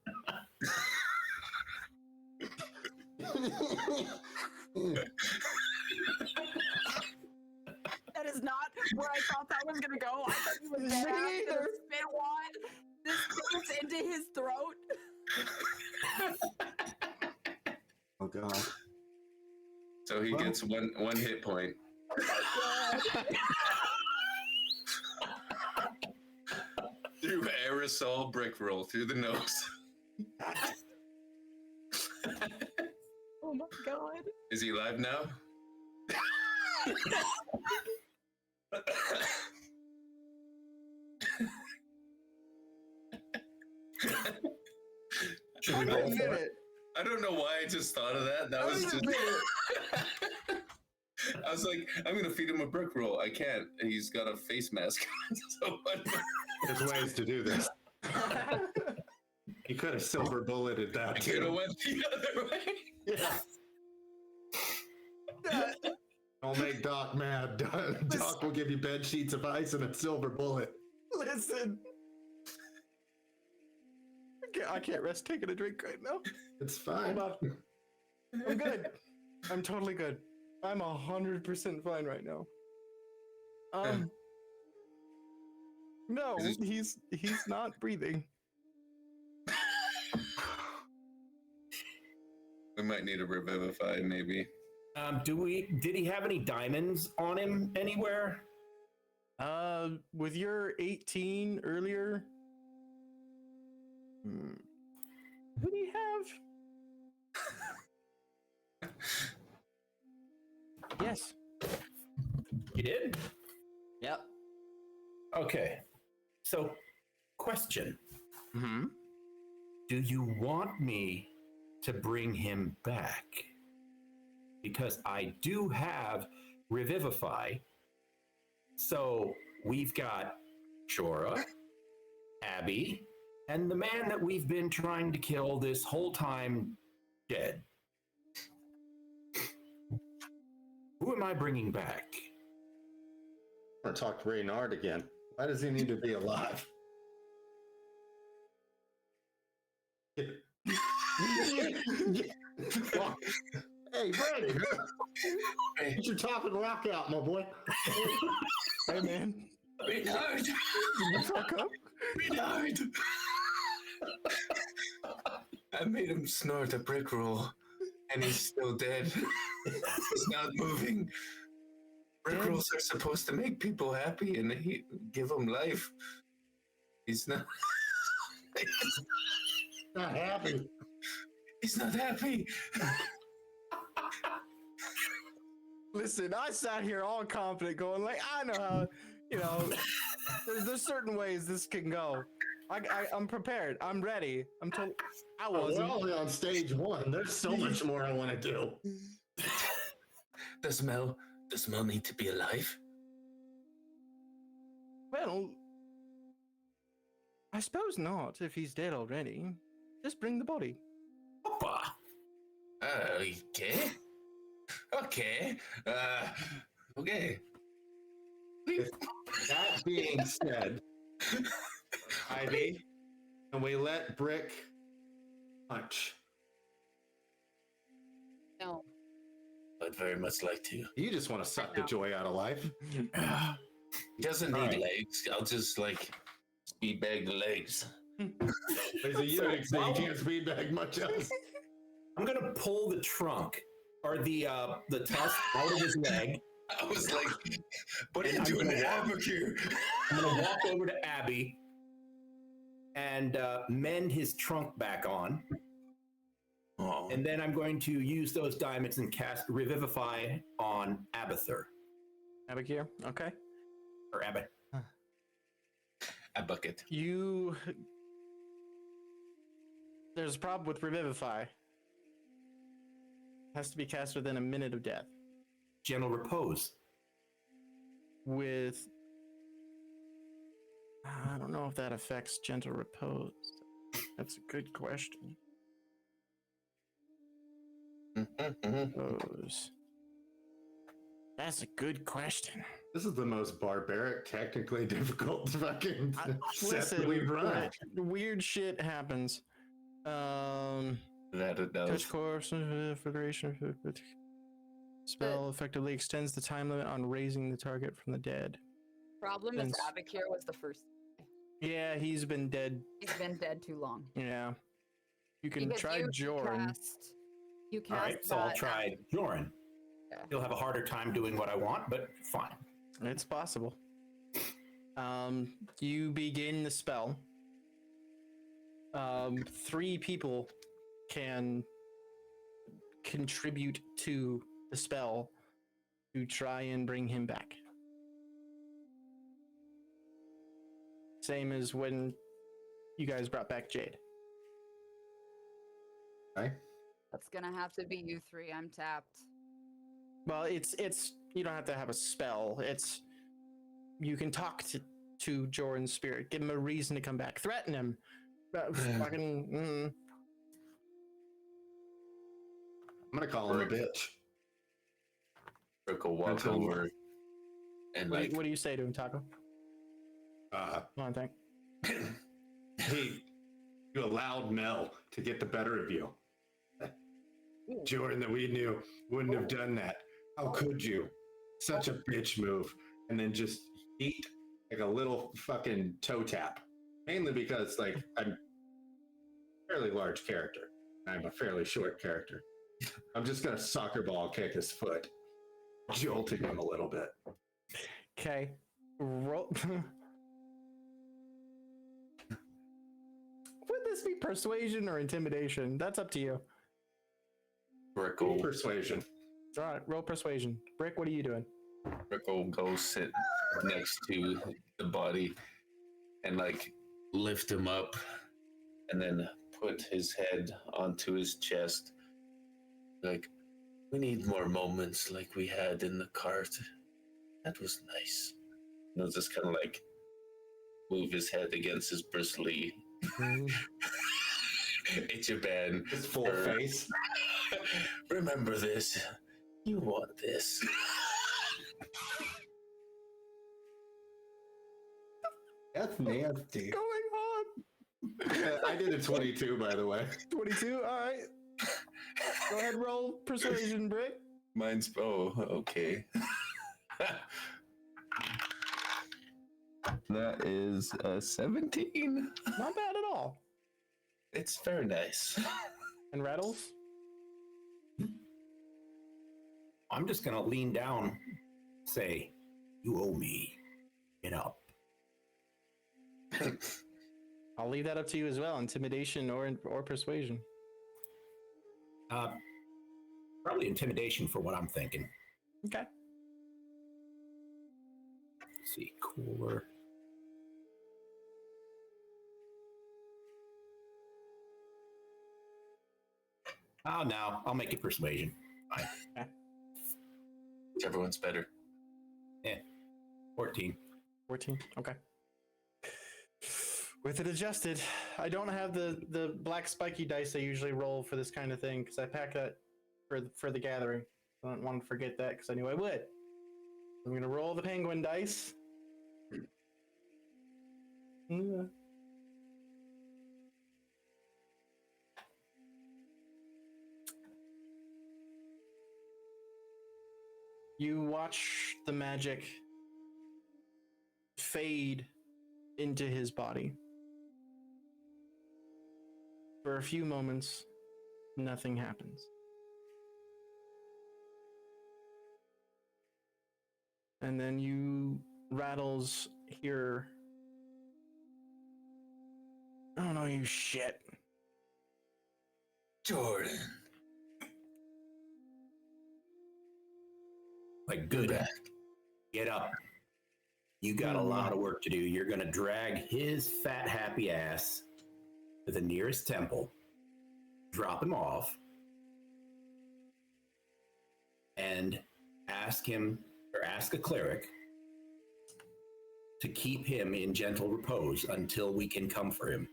That is not where I thought that was gonna go. I thought he was dead after the neither. spit wad. This goes into his throat. Oh, God. So he gets one hit point. Through aerosol brick roll through the nose. Oh my god. Is he alive now? Should we I roll admit for it? it. I don't know why I just thought of that. That was just. I was like, I'm gonna feed him a brick roll. I can't. He's got a face mask on. So There's ways to do this. He could have silver bulleted I that, could have too. went the other way. Yeah. Don't make Doc mad. Doc will give you bed sheets of ice and a silver bullet. Listen. I can't rest taking a drink right now. It's fine. Hold on. I'm good. I'm totally good. I'm 100% fine right now. No, Is he's not breathing. We might need a revivify, maybe. Did he have any diamonds on him anywhere? With your 18 earlier, who do you have? Yes. You did? Yep. Okay. So, question. Hmm. Do you want me to bring him back? Because I do have Revivify. So we've got Chora, Abby, and the man that we've been trying to kill this whole time dead. am I bringing back? I want to talk to Reynard again. Why does he need to be alive? Hey, Brady, get your talking rock out, my boy. Hey, man. Reynard! You fuck up? Reynard! I made him snort a brick roll, and he's still dead. He's not moving. Brick rolls are supposed to make people happy and give them life. He's not. Not happy. He's not happy. Listen, I sat here all confident going like, I know how, there's certain ways this can go. I'm prepared. I'm ready. I We're wasn't. only on stage one. There's so much more I want to do. Does Mel need to be alive? Well, I suppose not, if he's dead already. Just bring the body. Opa. Okay. Okay. Okay. That being said, Ivy, and we let Brick punch. No. I'd very much like to. You just want to suck the joy out of life. He doesn't need Alright. legs. I'll just speed bag the legs. He's a eunuch, so you can't speed bag much else. I'm gonna pull the trunk or the tusk out of his leg. I was like, what are you And I'm doing gonna to walk- Albuquerque? I'm gonna walk over to Abby and mend his trunk back on, Oh, and then I'm going to use those diamonds and cast Revivify on Abathur Abakir, okay. or Abbott. a bucket. There's a problem with Revivify. Has to be cast within a minute of death. Gentle repose. I don't know if that affects gentle repose. That's a good question. Repose. That's a good question. This is the most barbaric, technically difficult fucking set Listen, we've run. weird shit happens. That it does. Touch corpse for duration. Spell effectively extends the time limit on raising the target from the dead. Problem is, Since- Abakir was the first. Yeah, he's been dead. He's been dead too long. Yeah. You can Because try Joran. You cast All right, so I'll that try Joran. Yeah. He'll have a harder time doing what I want, but fine. It's possible. You begin the spell. 3 people can contribute to the spell to try and bring him back. Same as when you guys brought back Jade. Okay. That's gonna have to be you 3. I'm tapped. Well, it's you don't have to have a spell. It's you can talk to Joran's spirit, give him a reason to come back, threaten him. Fucking. I'm gonna call him a bitch. Rick will walk Until- over and What do you say to him, Taco? Come on, thank. Hey, you allowed Mel to get the better of you. Jordan that we knew wouldn't have done that. How could you? Such a bitch move. And then just eat like a little fucking toe tap. Mainly because I'm a fairly large character. I'm a fairly short character. I'm just gonna soccer ball kick his foot, jolting him a little bit. Okay. Roll. Would this be persuasion or intimidation? That's up to you. Rick will Persuasion. All right, roll persuasion. Brick, what are you doing? go sit next to the body and lift him up and then put his head onto his chest. We need more moments like we had in the cart. That was nice. And he'll just kind of move his head against his bristly Ichiban. His full face. Remember this. You want this. That's nasty. going on? I did a 22, by the way. 22. All right. Go ahead, roll persuasion, Brick. Mine's okay. That is 17. Not bad at all. It's very nice. And Rattles? I'm just gonna lean down, say, "You owe me. Get up." I'll leave that up to you as well. Intimidation or persuasion. Probably intimidation for what I'm thinking. Okay. Let's see, cooler. Oh no, I'll make it persuasion. Fine. Whichever one's better. 14. 14. Okay. With it adjusted, I don't have the black spiky dice I usually roll for this kind of thing because I pack that for the gathering. I don't want to forget that because I knew I would. I'm gonna roll the penguin dice. You watch the magic fade into his body. For a few moments, nothing happens. And then you, Rattles, hear, "Oh no, you shit." Jordan. Like, good. Get up. You got a lot of work to do. You're going to drag his fat, happy ass to the nearest temple, drop him off, and ask him, or ask a cleric, to keep him in gentle repose until we can come for him.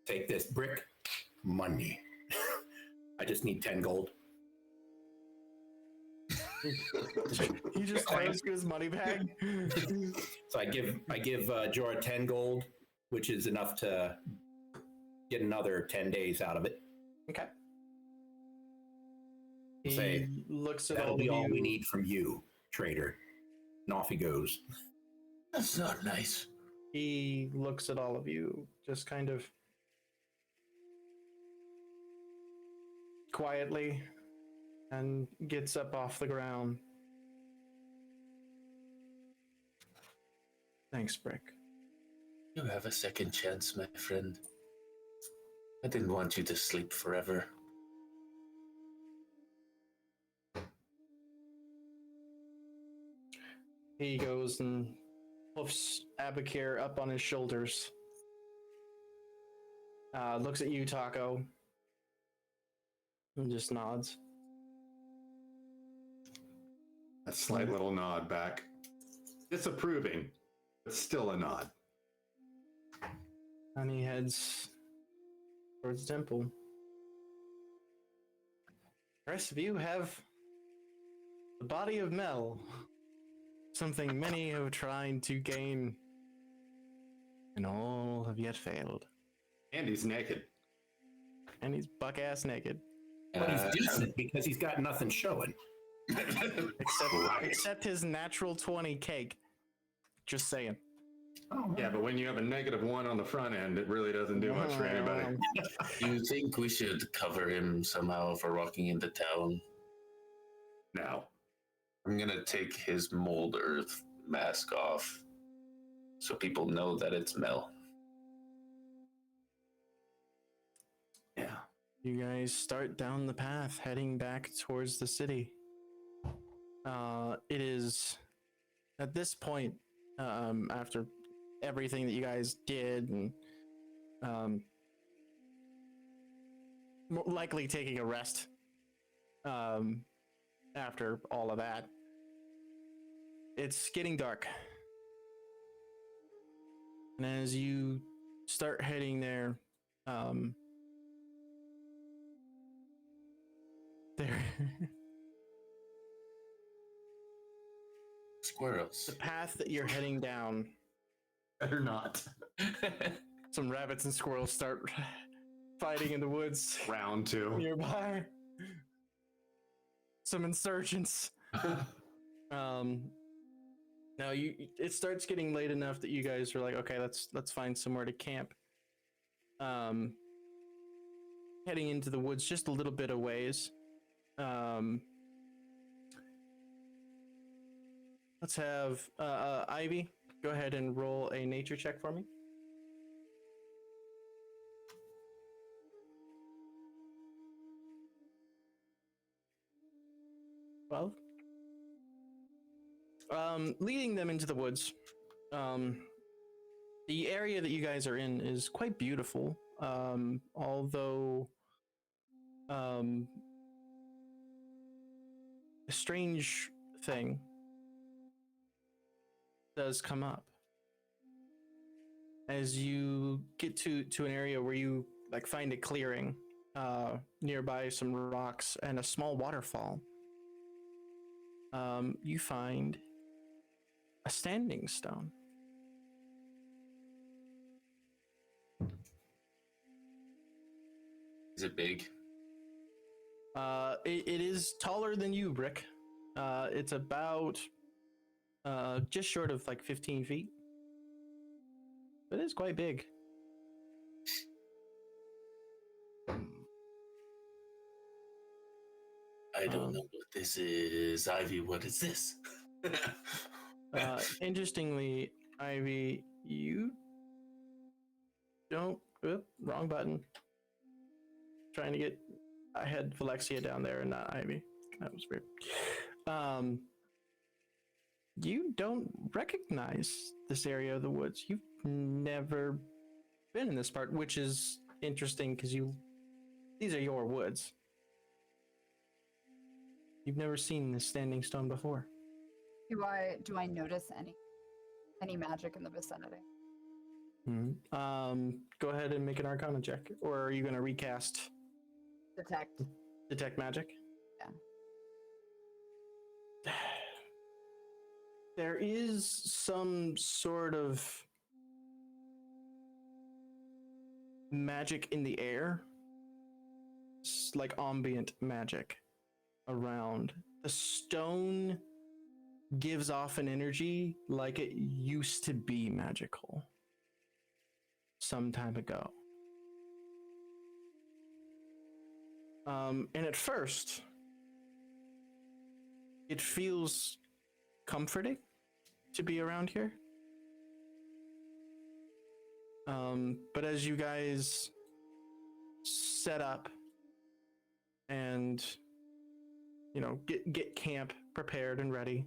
Take this brick, money. I just need 10 gold. He just throws you his money bag. So I give Jorah 10 gold, which is enough to get another 10 days out of it. Okay. Say, He looks at that'll all be of all you. we need from you, trader. And off he goes. That's not nice. He looks at all of you, just kind of quietly, and gets up off the ground. Thanks, Brick. You have a second chance, my friend. I didn't want you to sleep forever. He goes and hoofs Abakir up on his shoulders. Looks at you, Taco, and just nods. A slight little nod back. Disapproving, but still a nod. And he heads towards the temple. The rest of you have the body of Mel. Something many have tried to gain, and all have yet failed. And he's naked. And he's buck-ass naked. But he's decent because he's got nothing showing. Except his natural 20 cake. Just saying. Oh, Yeah, but when you have a -1 on the front end, it really doesn't do much for anybody. You think we should cover him somehow for walking into town? Now, I'm gonna take his mold earth mask off so people know that it's Mel. yeah. You guys start down the path heading back towards the city. It is at this point, after everything that you guys did, and more likely taking a rest after all of that, it's getting dark. And as you start heading there, there Squirrels. the path that you're heading down Better not. Some rabbits and squirrels start fighting in the woods Round 2. nearby. Some insurgents. Now it starts getting late enough that you guys are like, okay, let's find somewhere to camp. Heading into the woods just a little bit of ways. Let's have Ivy go ahead and roll a nature check for me. 12. Leading them into the woods. The area that you guys are in is quite beautiful, although a strange thing does come up as you get to an area where you like find a clearing nearby some rocks and a small waterfall. You find a standing stone. Is it big? It is taller than you, Brick. It's about just short of like 15 feet. It is quite big. I don't know what this is. Ivy, what is this? Interestingly, Ivy, you don't... wrong button. Trying to get... I had Valexia down there and not Ivy. That was weird. You don't recognize this area of the woods. You've never been in this part, which is interesting because these are your woods. You've never seen this standing stone before. Do I notice any magic in the vicinity? Go ahead and make an Arcana check, or are you going to recast detect magic? Yeah. There is some sort of magic in the air, it's like ambient magic around. The stone gives off an energy like it used to be magical some time ago. And at first, it feels comforting to be around here. But as you guys set up and, you know, get camp prepared and ready,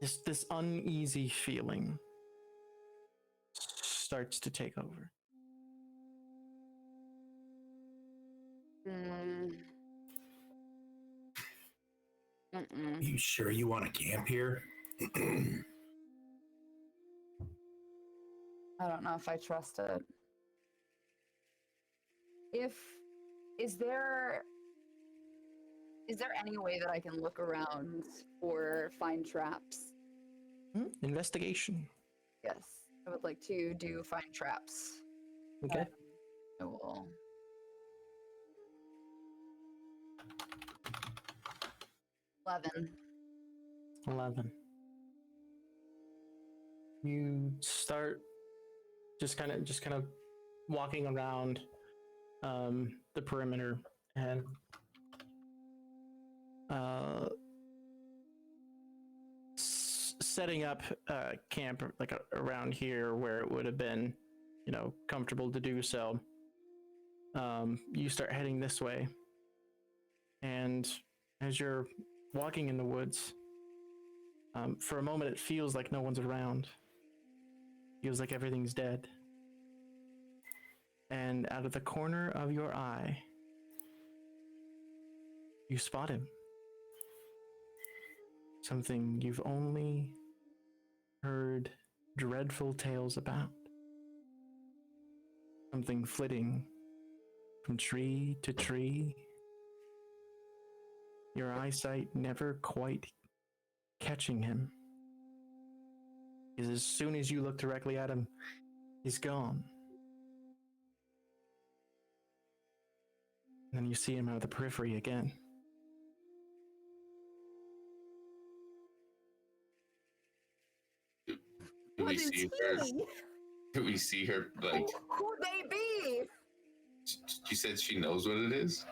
this uneasy feeling starts to take over. You sure you want to camp here? I don't know if I trust it. Is there any way that I can look around or find traps? Investigation. Yes, I would like to find traps. Okay. I will. $11. 11. You start just kind of walking around the perimeter and setting up camp like around here where it would have been, you know, comfortable to do so. You start heading this way, and as you're walking in the woods, for a moment it feels like no one's around. Feels like everything's dead. And out of the corner of your eye, you spot him. Something you've only heard dreadful tales about. Something flitting from tree to tree. Your eyesight never quite catching him. Because as soon as you look directly at him, he's gone. And then you see him out of the periphery again. Do What we is see her? he? Do we see her like? Who they be? She said she knows what it is,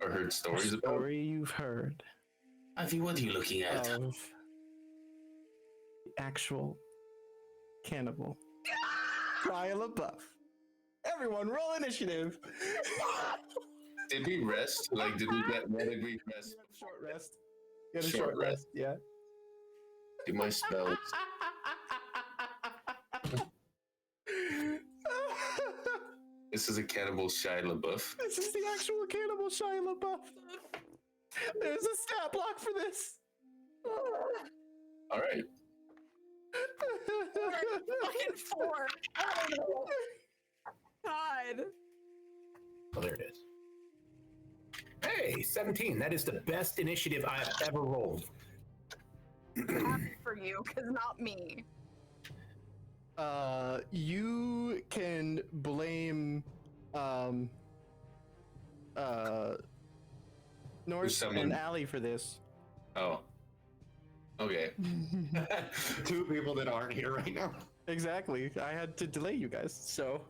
or heard The stories about. story you've heard Ivy, what are you looking at? of the actual cannibal. Shia LaBeouf. Everyone, roll initiative. Did we rest? Like, did we get? What did we rest? Short rest. You had a Short short rest, yeah. Do my spells. This is a cannibal Shia LaBeouf. This is the actual cannibal Shia LaBeouf. There's a stat block for this. All right. Fucking 4. Oh, God. Oh, there it is. Hey, 17. That is the best initiative I've ever rolled. Happy for you, because not me. You can blame Norse someone- and Allie for this. Oh. Okay. Two people that aren't here right now. Exactly. I had to delay you guys, so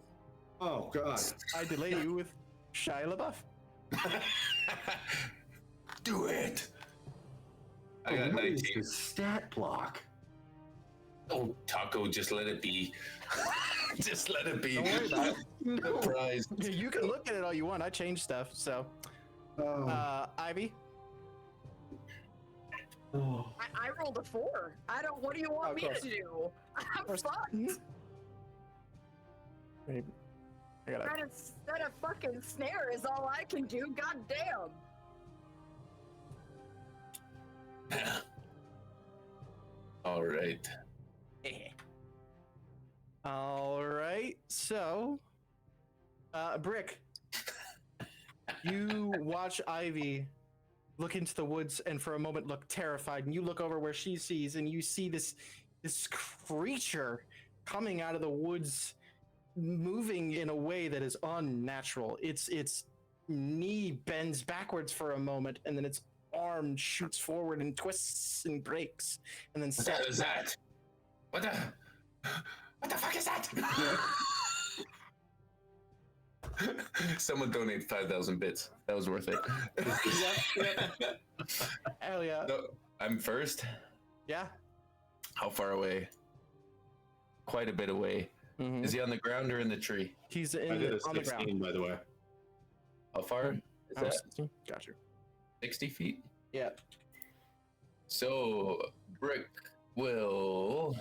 Oh God. I delay you with Shia LaBeouf. Do it. I got What is 19. the stat block? Oh, Taco, just let it be. Just let it be. Don't worry about it. The prize. You can look at it all you want. I changed stuff, so Ivy. Oh. I rolled a 4. I don't. What do you want Of me course. to do? I'm course. fucked. Wait, I gotta. Trying to set a fucking snare is all I can do. God damn. All right. All right. So, Brick, you watch Ivy look into the woods and for a moment look terrified, and you look over where she sees, and you see this creature coming out of the woods, moving in a way that is unnatural. Its knee bends backwards for a moment, and then its arm shoots forward and twists and breaks, and then What the hell sets is back. that? What the fuck is that? Someone donate 5,000 bits. That was worth it. Hell yeah. So, I'm first. Yeah. How far away? Quite a bit away. Mhm. Is he on the ground or in the tree? He's I in did the, a on the ground. 16, by the way. How far is Oh, that? 16? Gotcha. 60 feet? Yeah. So, Brick will.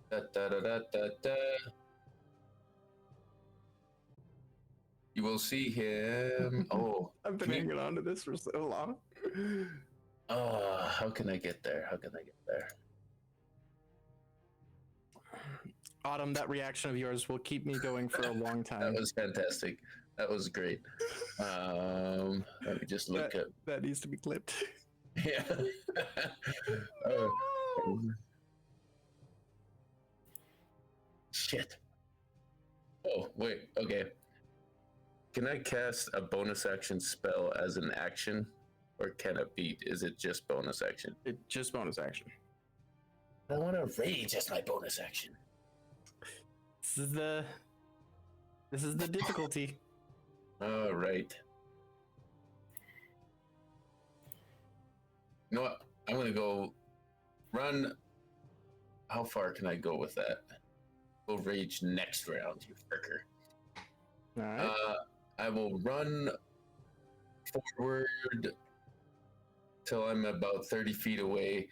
Da, da, da, da, da, da. You will see him. Oh, I've been Can you- hanging on to this for so long. how can I get there? How can I get there? Autumn, that reaction of yours will keep me going for a long That time. was fantastic. That was great. Let me just look at. That needs to be clipped. Yeah. Oh, shit. Oh, wait. Okay. Can I cast a bonus action spell as an action? Or can it be? Is it just bonus action? It just bonus action. I want to rage as my bonus action. This is the difficulty. All right. You know what? I'm going to go run. How far can I go with that? Go rage next round, you fricker. All right. I will run forward till I'm about 30 feet away,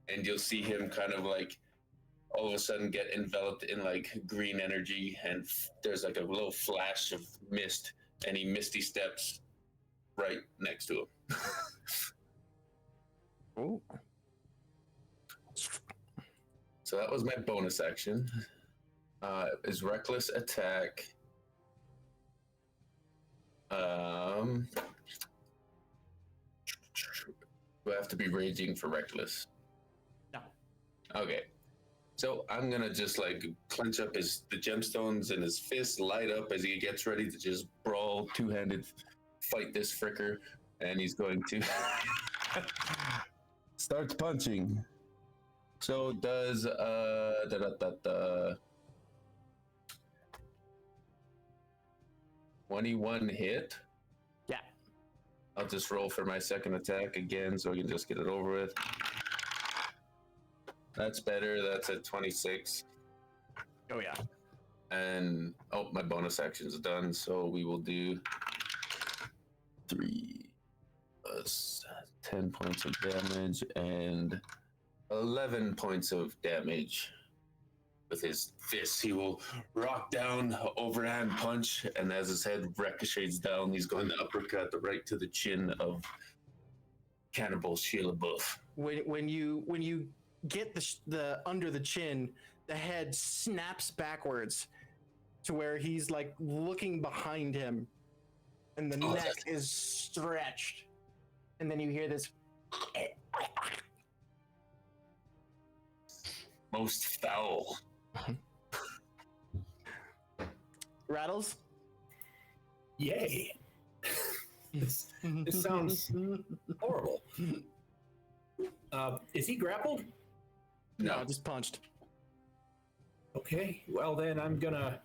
and you'll see him kind of like all of a sudden get enveloped in like green energy, and there's like a little flash of mist, and he misty steps right next to him. Oh. So that was my bonus action. Is reckless attack. Do I have to be raging for reckless? No. Okay. So I'm gonna just like clench up the gemstones in his fist, light up as he gets ready to just brawl, two-handed fight this fricker, and he's going to starts punching. So does 21 hit? Yeah. I'll just roll for my second attack again so we can just get it over with. That's better. That's at 26. Oh yeah. And my bonus action's done, so we will do 3 plus 10 points of damage and 11 points of damage. With his fists, he will rock down, overhand punch, and as his head ricochets down, he's going to uppercut right to the chin of Cannibal Sheila Buff. When you get the under the chin, the head snaps backwards to where he's like looking behind him, and the neck is stretched, and then you hear this. Most foul. Rattles. Yay. This sounds horrible. Is he grappled? No, just punched. Okay, well then I'm gonna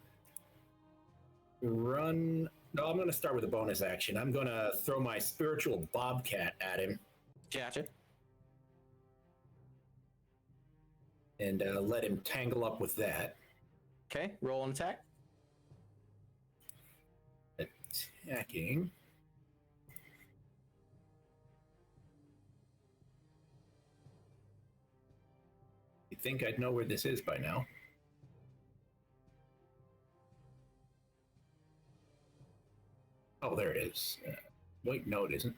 run. No, I'm gonna start with a bonus action. I'm gonna throw my spiritual bobcat at him Gotcha. and let him tangle up with that. Okay, roll an attack. Attacking. You'd think I'd know where this is by now. Oh, there it is. Wait, no, it isn't.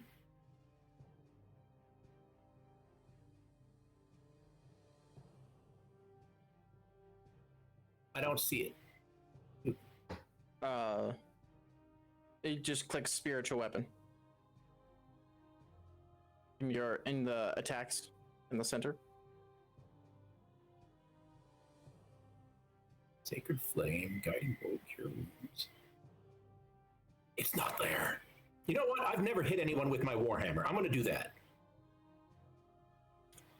I don't see it. It just clicks spiritual weapon. You're in the attacks in the center. Sacred Flame, Guiding Bolt, Cure Wounds. It's not there. You know what? I've never hit anyone with my Warhammer. I'm going to do that.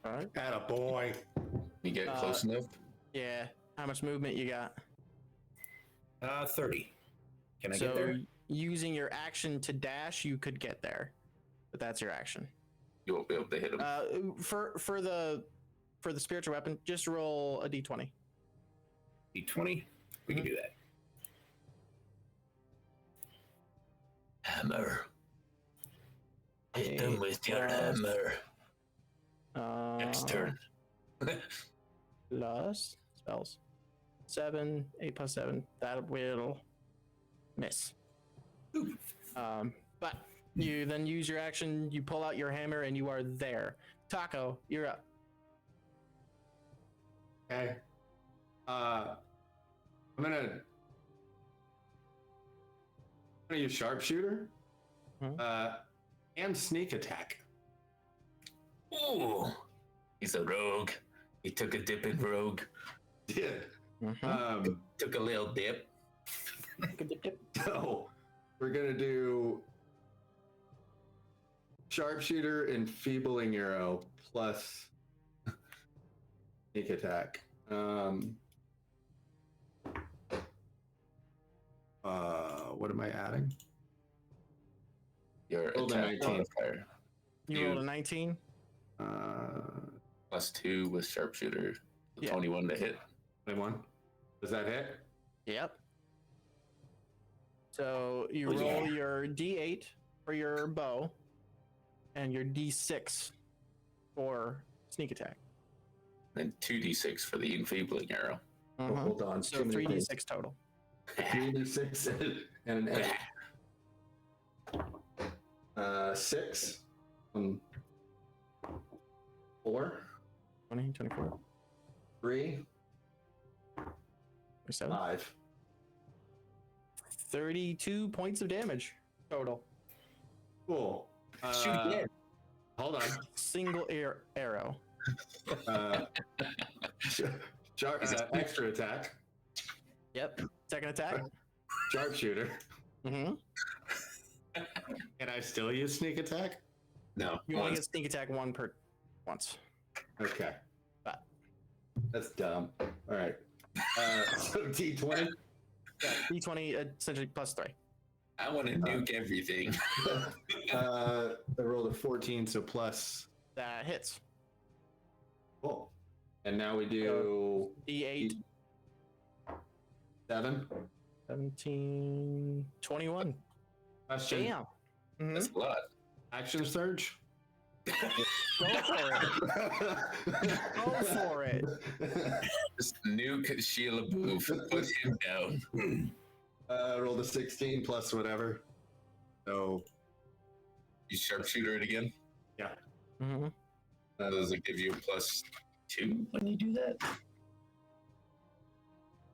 All right. Attaboy. You get close enough? Yeah. How much movement you got? 30. Can I get there? Using your action to dash, you could get there, but that's your action. You won't be able to hit him. For the spiritual weapon, just roll a d20. D20? We can do that. Hammer. Hit them with your hammer. Next turn. Plus spells. 7, 8 plus 7. That will miss. But you then use your action, you pull out your hammer, and you are there. Taco, you're up. Okay. I'm gonna use sharpshooter and sneak attack. Ooh. He's a rogue. He took a dip in rogue. Yeah. Took a little dip. So we're gonna do sharpshooter, enfeebling arrow plus sneak attack. What am I adding? Your Rolled a attack 19. modifier. You rolled a 19. Plus 2 with sharpshooter. Yeah. 21 to hit. 21. Does that hit? Yep. So you roll your d8 for your bow and your d6 for sneak attack. And 2d6 for the enfeebling arrow. Oh, hold on. So 3d6 total. 3d6 and an 8. 6. 4. 20, 24, 3. 27. 5. 32 points of damage total. Cool. Shoot again. Hold on. Single arrow. Extra attack. Yep. Second attack. Sharpshooter. Mm-hmm. Can I still use sneak attack? No. You only Once. get sneak attack once. Okay. But That's dumb. All right. So D20. yeah, D20 essentially +3. I want to nuke everything. I rolled a 14, so plus. That hits. Cool. And now we do D8. 7. 17, 21. Question. Damn. Mhm. That's a lot. Action surge. Go for it. Go for it. Just nuke Sheila Booth. Put him down. Rolled a 16 plus whatever. So You sharpshooter it again. yeah. Mm-hmm. Does it give you a +2 when you do that?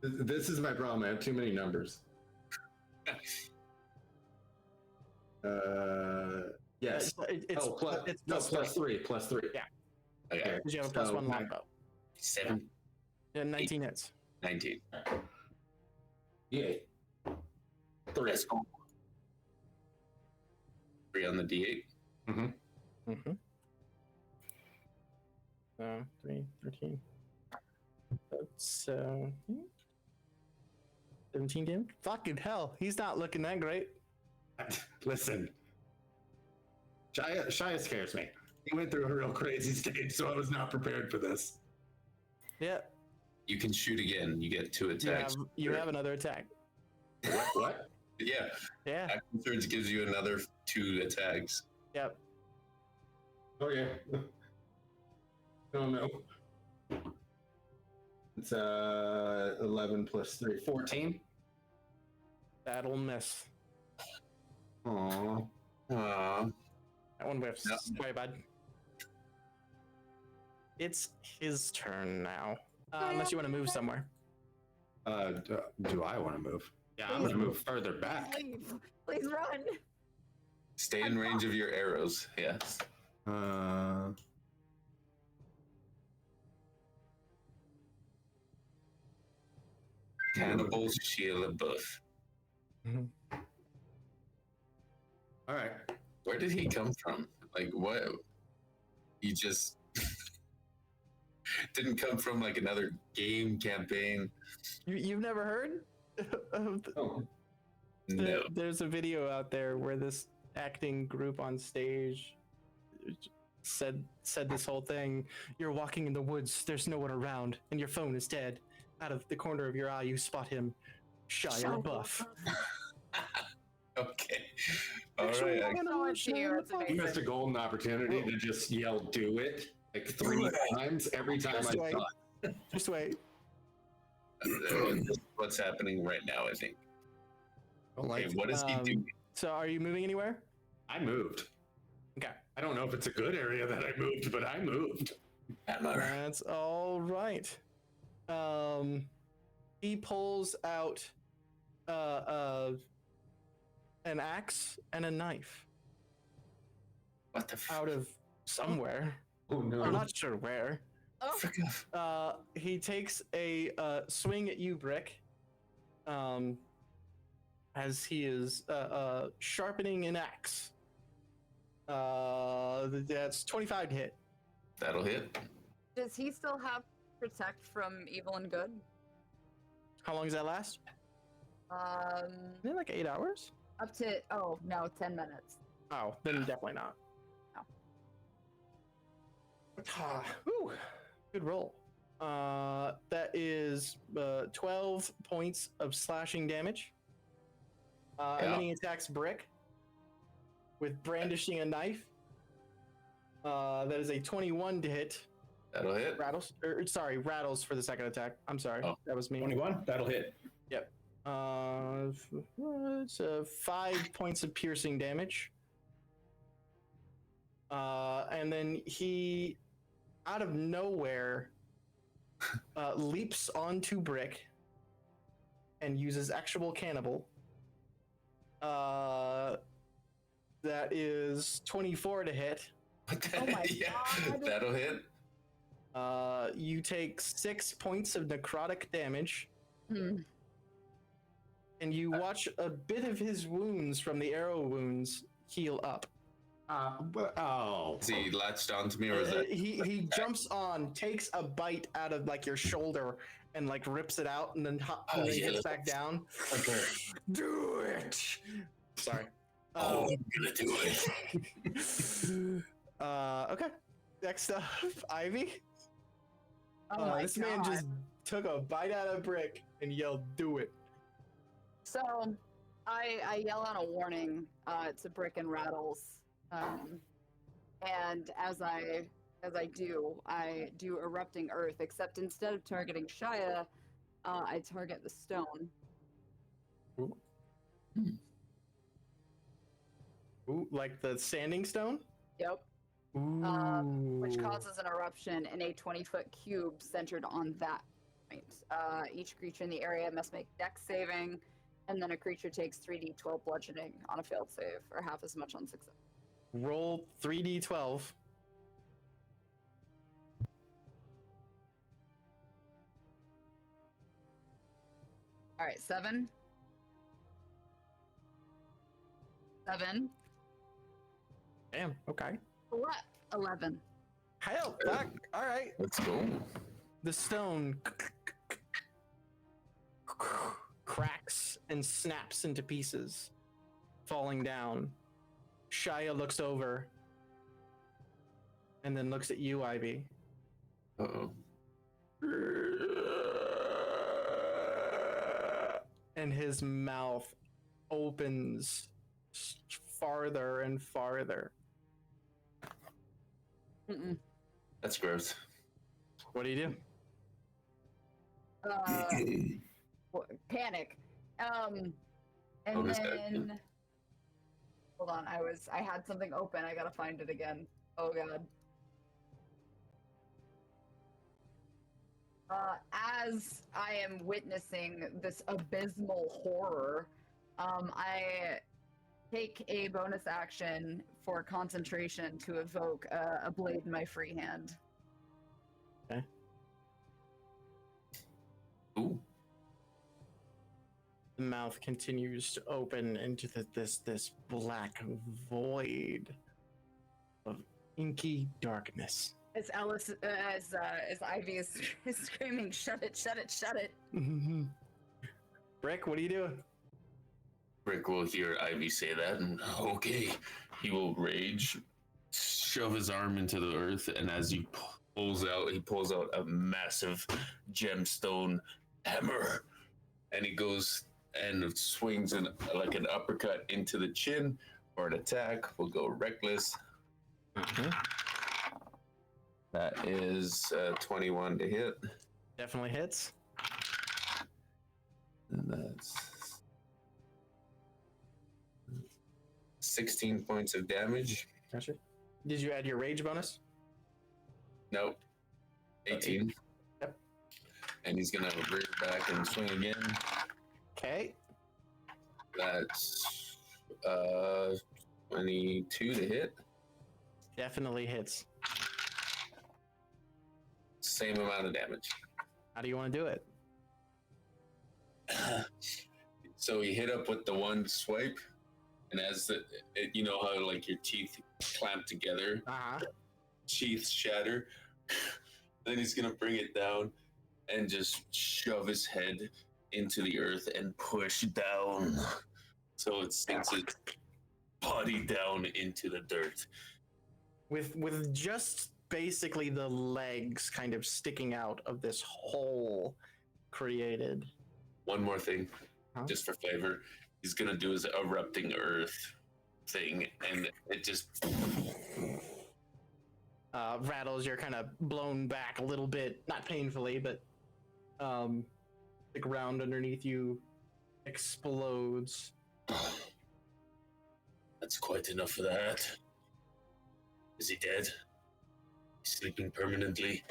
This is my problem. I have too many numbers. Yes. It's plus 3. Plus 3. Yeah. Okay. Because you have a So, +1 longbow. 7, Yeah, 19 hits. 19. Yeah. 3. Let's go. 3 on the D8. Mm-hmm. 3, 13. That's 17 damage. Fucking hell, he's not looking that great. Listen. Shia scares me. He went through a real crazy stage, so I was not prepared for this. Yeah, You can shoot again. You get 2 attacks. you have another attack. What? Yeah. Yeah. Action surge gives you another 2 attacks. Yep. Okay. Oh no. It's 11 plus 3. 14. That'll miss. Aww. Aww. That one whiffs. No. Sorry, bud. It's his turn now. Unless you want to move somewhere. Do I want to move? Yeah, I'm going to move further back. Leave. Please run. Stay in range of your arrows. Yes. Cannibal Sheila Buff. All right. Where did he come from? Like, what? He just didn't come from like another game campaign. You've never heard? Oh. No. There's a video out there where this acting group on stage said this whole thing. You're walking in the woods, there's no one around, and your phone is dead. Out of the corner of your eye, you spot him. Shia LaBeouf. Okay. All right. You missed a golden opportunity to just yell, do it, like 3 times every time Just I wait. saw it. Just wait. What's happening right now, I think. Like, Okay, what is he doing? So are you moving anywhere? I moved. Okay. I don't know if it's a good area that I moved, but I moved. That's all right. He pulls out an axe and a knife What the out of somewhere. Oh no. I'm not sure where. frick? He takes a swing at you, Brick. As he is sharpening an axe. That's 25 to hit. That'll hit. Does he still have protect from evil and good? How long does that last? Is it like 8 hours? Up to 10 minutes. Oh, then definitely not. No. Whew, good roll. That is 12 points of slashing damage. And then he attacks Brick with brandishing a knife. That is a 21 to hit. That'll hit. Rattles for the second attack. I'm sorry. Oh. That was me. 21. That'll hit. Yep. It's 5 points of piercing damage. And then he, out of nowhere, leaps onto Brick and uses actual cannibal. That is 24 to hit. Oh my Yeah, God. that'll hit. You take 6 points of necrotic damage, Hmm. and you watch a bit of his wounds from the arrow wounds heal up. Oh. Is he latched onto me, or is that? He jumps on, takes a bite out of like your shoulder, and like rips it out, and then Oh, and then yeah. gets back down. Okay. Do it. Sorry. Oh, I'm gonna do it. Okay. Next up, Ivy. Oh my This god. man just took a bite out of brick and yelled, "Do it!" So, I yell out a warning to Brick and Rattles, and as I do, I do erupting earth. Except instead of targeting Shia, I target the stone. Ooh, like the standing stone. Yep. Ooh. Which causes an eruption in a 20-foot cube centered on that point. Each creature in the area must make dex saving, and then a creature takes 3d12 bludgeoning on a failed save, or half as much on success. Roll 3d12. All right, 7. 7. Damn. Okay. What? 11. Hell, fuck. All right. Let's go. The stone cracks and snaps into pieces, falling down. Shia looks over and then looks at you, Ivy. Uh-oh. And his mouth opens farther and farther. Mm-mm. That's gross. What do you do? Panic. And Bonus then action. hold on, I had something open. I gotta find it again. Oh god. As I am witnessing this abysmal horror, I take a bonus action for concentration to evoke a blade in my free hand. Ooh. The mouth continues to open into this black void of inky darkness. As Alice, as Ivy is screaming, "Shut it! Shut it! Shut it!" Brick, what are you doing? Rick will hear Ivy say that, and okay, he will rage, shove his arm into the earth, and as he pulls out a massive gemstone hammer, and he goes and swings like an uppercut into the chin for an attack. We'll go reckless. That is 21 to hit. Definitely hits. And that's 16 points of damage. Gotcha. Did you add your rage bonus? Nope. 18. Yep. And he's gonna rear back and swing again. Okay. That's 22 to hit. Definitely hits. Same amount of damage. How do you want to do it? So he hit up with the one swipe, and as you know how like your teeth clamp together, teeth shatter. Then he's gonna bring it down and just shove his head into the earth and push down, so it sinks its body down into the dirt. With just basically the legs kind of sticking out of this hole created. One more thing, Huh? just for flavor, he's gonna do his erupting earth thing, and it just Rattles, you're kind of blown back a little bit, not painfully, but the ground underneath you explodes. That's quite enough for that. Is he dead? He's sleeping permanently.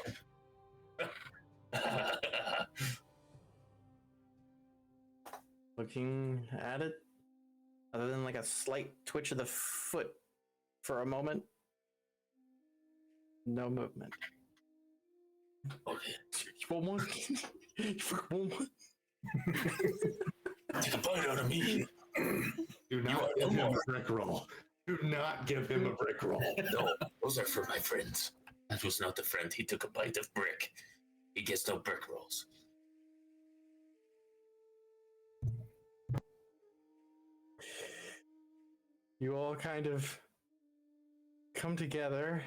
Looking at it, other than like a slight twitch of the foot for a moment, no movement. Okay. You want one? You fucking want one? Take a bite out of me. Do not are give no him more. a brick roll. Do not give him a brick roll. No, those are for my friends. That was not the friend. He took a bite of brick. He gets no brick rolls. You all kind of come together,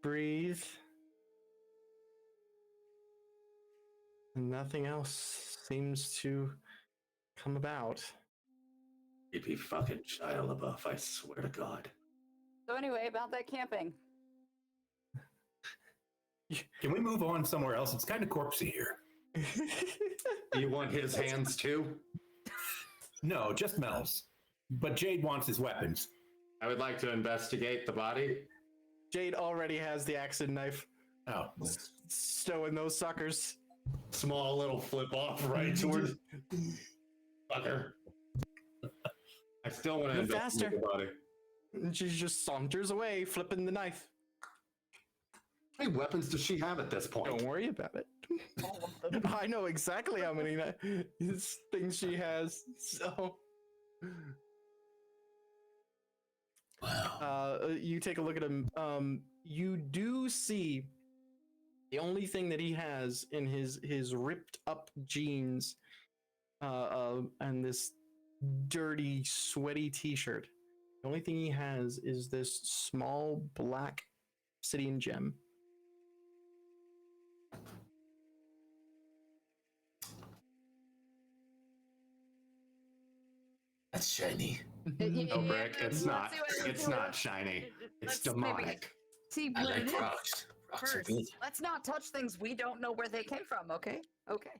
breathe, and nothing else seems to come about. He'd be fucking Shia LaBeouf, I swear to God. So anyway, about that camping. Can we move on somewhere else? It's kind of corpsey here. Do you want his hands too? No, just Mel's. But Jade wants his weapons. I would like to investigate the body. Jade already has the axe and knife. Oh. Stowing those suckers. Small little flip off right towards fucker. I still want to Move investigate faster. the body. And she just saunters away, flipping the knife. How many weapons does she have at this point? Don't worry about it. I know exactly how many things she has. So, Wow. you take a look at him. You do see the only thing that he has in his ripped up jeans, and this dirty, sweaty T-shirt. The only thing he has is this small black obsidian gem. That's shiny. No, Brick, it's Let's not. see what It's we're not doing. shiny. It's Let's maybe demonic. see I what like it is rocks. Rocks are first. good. Let's not touch things we don't know where they came from, okay? Okay.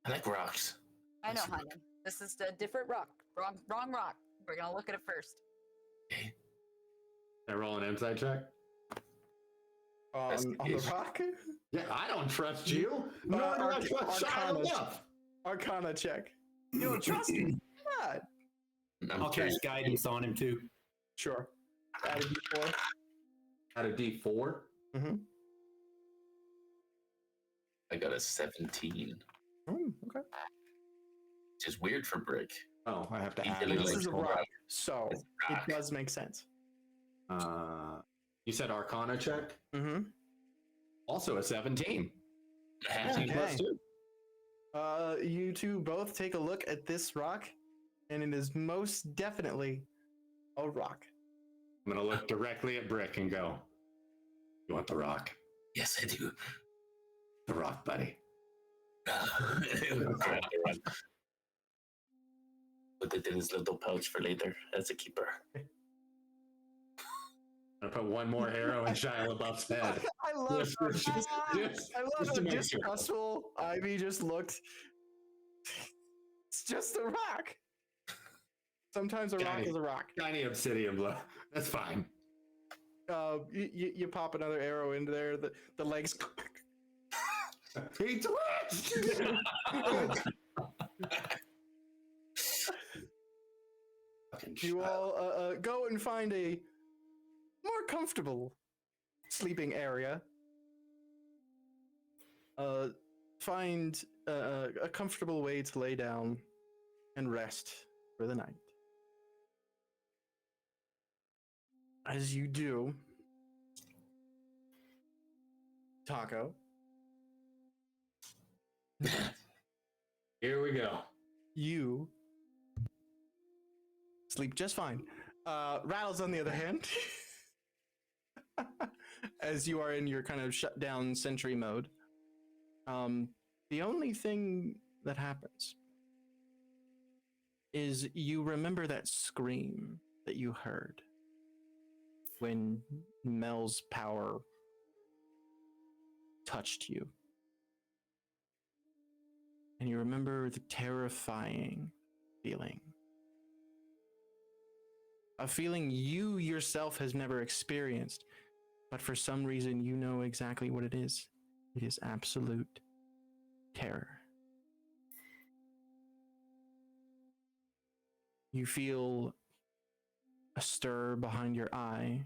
I like rocks. I know, Let's honey. This is a different rock. Wrong rock. We're gonna look at it first. Okay. Can I roll an insight check? On the Investigation. rock? Yeah, I don't trust you. No, I trust Shia Arcana, LaBeouf. Arcana check. You don't trust me? What? I'm I'll curious. cast guidance on him too. Sure. Add a d4. At a D4. Mm-hmm. I got a 17, Okay. which is weird for Brick. Oh, I have to He add really This another is a likes 12. rock, so It's it rock. does make sense. You said Arcana check? Mm-hmm. Also a 17. Happy. Okay. +2. You two both take a look at this rock, and it is most definitely a rock. I'm going to look directly at Brick and go, you want the rock? Yes, I do. The rock, buddy. Put it in his little pouch for later as a keeper. I'm going to put one more arrow in Shia LaBeouf's head. I love Just- just- I love just how to make sure. distrustful Ivy just looked. It's just a rock. Sometimes a rock Tiny. is a rock. Tiny obsidian blow. That's fine. You pop another arrow into there. The legs. He twitched! Fucking You Shia. all go and find a more comfortable sleeping area. Find a comfortable way to lay down and rest for the night. As you do, Taco, Here we go. you sleep just fine. Rattles, on the other hand, as you are in your kind of shut down sentry mode, the only thing that happens is you remember that scream that you heard when Mel's power touched you. And you remember the terrifying feeling. A feeling you yourself has never experienced, but for some reason you know exactly what it is. It is absolute terror. You feel a stir behind your eye.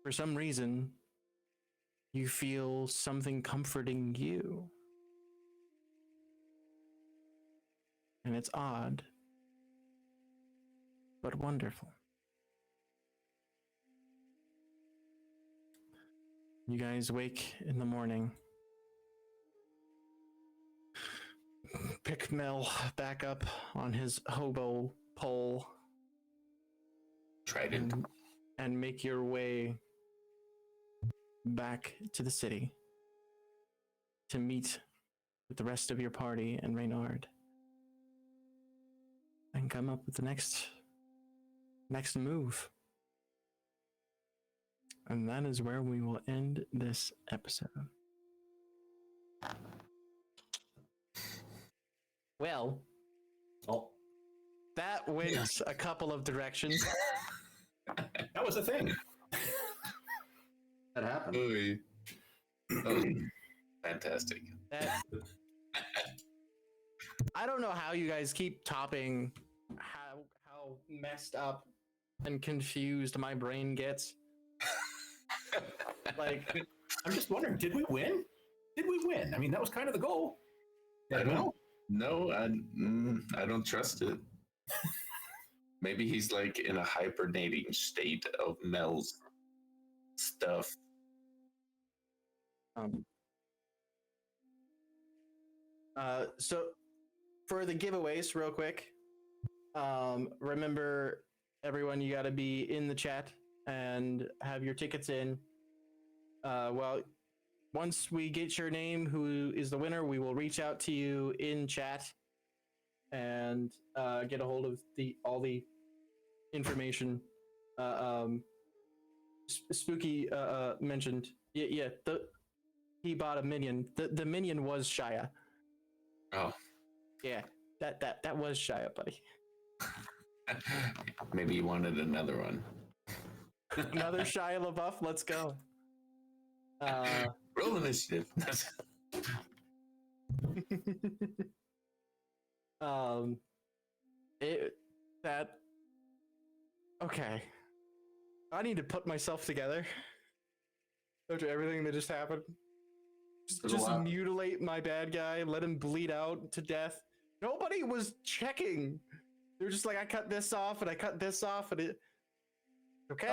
for some reason, you feel something comforting you. And it's odd, but wonderful. You guys wake in the morning. Pick Mel back up on his hobo pole Trident. and make your way back to the city to meet with the rest of your party and Reynard and come up with the next move. And that is where we will end this episode. Well, that went a couple of directions. That was a thing. That happened. Oy. That was fantastic. I don't know how you guys keep topping how messed up and confused my brain gets. Like, I'm just wondering, did we win? Did we win? I mean, that was kind of the goal. I don't know. I don't trust it. Maybe he's like in a hibernating state of Mel's stuff. So for the giveaways, real quick, remember everyone, you got to be in the chat and have your tickets in. Well, once we get your name, who is the winner, we will reach out to you in chat and get a hold of all the information. Spooky mentioned, yeah, he bought a minion. The minion was Shia. Oh, yeah, that was Shia, buddy. maybe you wanted another one. Another Shia LaBeouf. Let's go. Roll initiative. Okay. I need to put myself together after everything that just happened. Just mutilate my bad guy, let him bleed out to death. Nobody was checking. They were just like, I cut this off and I cut this off and it. Okay.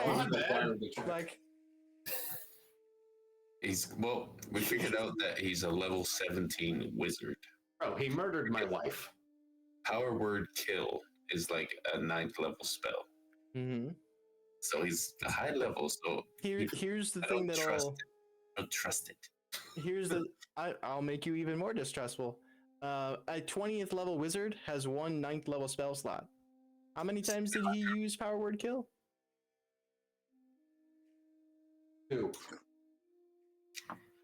Like. We figured out that he's a level 17 wizard. Oh, he murdered my wife. Power word kill is like a 9th level spell. Mm-hmm. So he's a high level. So here's the thing that'll. Don't trust it. Here's I'll make you even more distrustful. A 20th level wizard has one 9th level spell slot. How many times did he use power word kill? 2.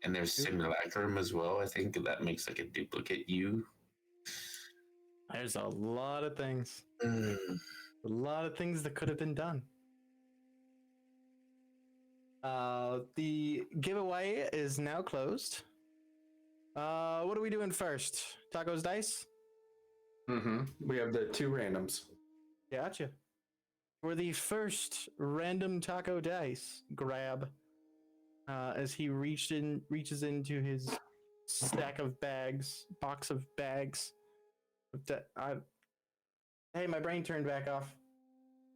And there's simulacrum as well. I think that makes like a duplicate you. There's a lot of things. A lot of things that could have been done. The giveaway is now closed. What are we doing first? Tacos dice? Mm-hmm. We have the 2 randoms. Gotcha. For the first random taco dice grab, as he reaches into his box of bags. Hey, my brain turned back off.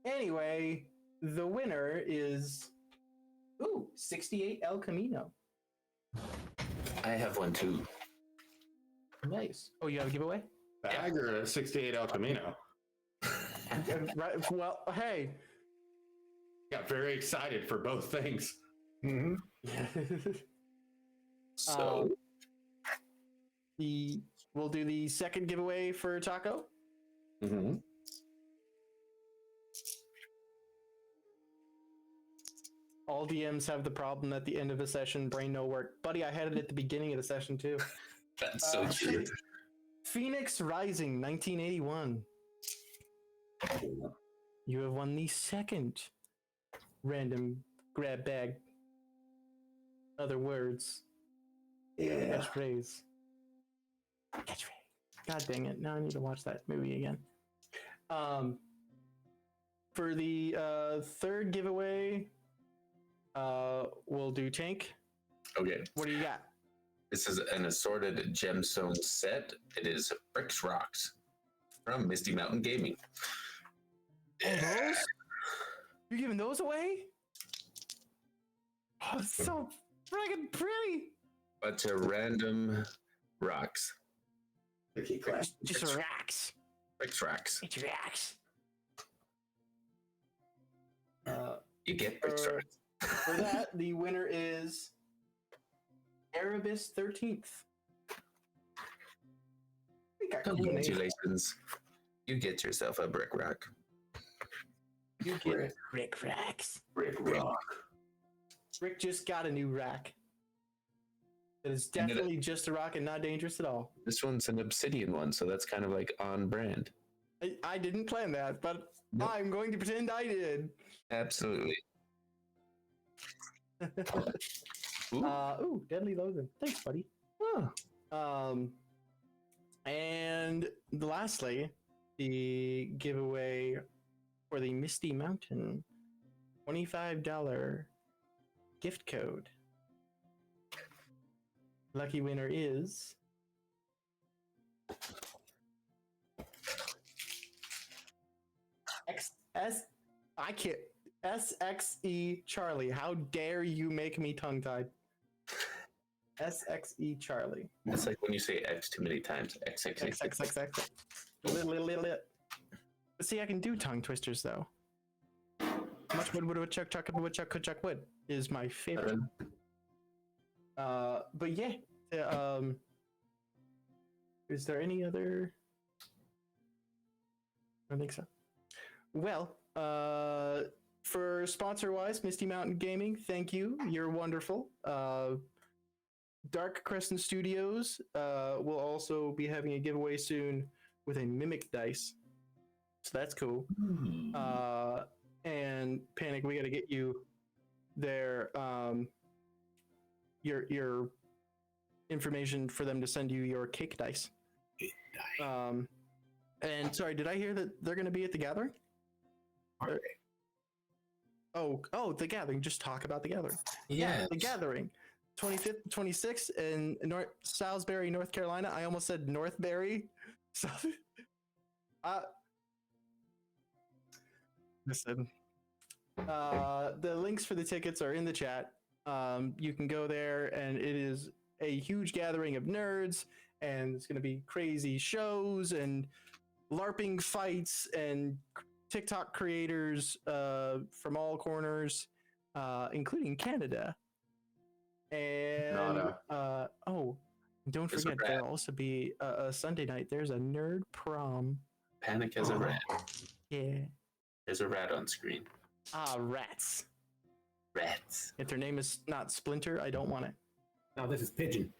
Anyway, the winner is 68 El Camino. I have one too. Nice. Oh, you have a giveaway? Bag or a 68 El Camino? Right. Well, hey. Got very excited for both things. Mm-hmm. So we'll do the second giveaway for Taco. Mm-hmm. All DMs have the problem at the end of a session, brain no work. Buddy, I had it at the beginning of the session too. that's so true. Phoenix Rising 1981. You have won the second random grab bag. Other words. Yeah. Catchphrase. God dang it. Now I need to watch that movie again. For the third giveaway, We'll do tank. Okay. What do you got? This is an assorted gemstone set. It is Bricks Rocks from Misty Mountain Gaming. Oh, those? You're giving those away? Oh, it's so friggin' pretty. Bunch of random rocks. Just racks. Bricks Rocks. It's racks. You get Bricks For- Rocks. For that, the winner is Erebus 13th. We got cool names. Congratulations. You get yourself a brick rock. You get Rick racks. Brick rock. Rick just got a new rack. It is definitely just a rock and not dangerous at all. This one's an obsidian one, so that's kind of like on brand. I didn't plan that, but Nope. I'm going to pretend I did. Absolutely. Ooh, Deadly Loathing. Thanks, buddy. And lastly, the giveaway for the Misty Mountain $25 gift code. Lucky winner is SXE Charlie. How dare you make me tongue tied? SXE Charlie. It's like when you say X too many times. X. XXXX. Lit. See, I can do tongue twisters though. How much wood would Chuck could Chuck wood is my favorite. But yeah, is there any other? I don't think so. Well, for sponsor wise, Misty Mountain Gaming, thank you. You're wonderful. Dark Crescent Studios will also be having a giveaway soon with a mimic dice, so that's cool. And Panic, we got to get you their your information for them to send you your cake dice. And sorry, did I hear that they're going to be at the gathering? Oh, the gathering. Just talk about the gathering. Yeah, The gathering. 25th, 26th in Salisbury, North Carolina. I almost said Northbury. So, listen. The links for the tickets are in the chat. You can go there, and it is a huge gathering of nerds, and it's going to be crazy shows and LARPing fights and TikTok creators from all corners, including Canada. And don't There's a forget, there'll also be a Sunday night. There's a nerd prom. Panic as a rat. Yeah. There's a rat on screen. Rats. Rats. If their name is not Splinter, I don't want it. No, this is Pigeon.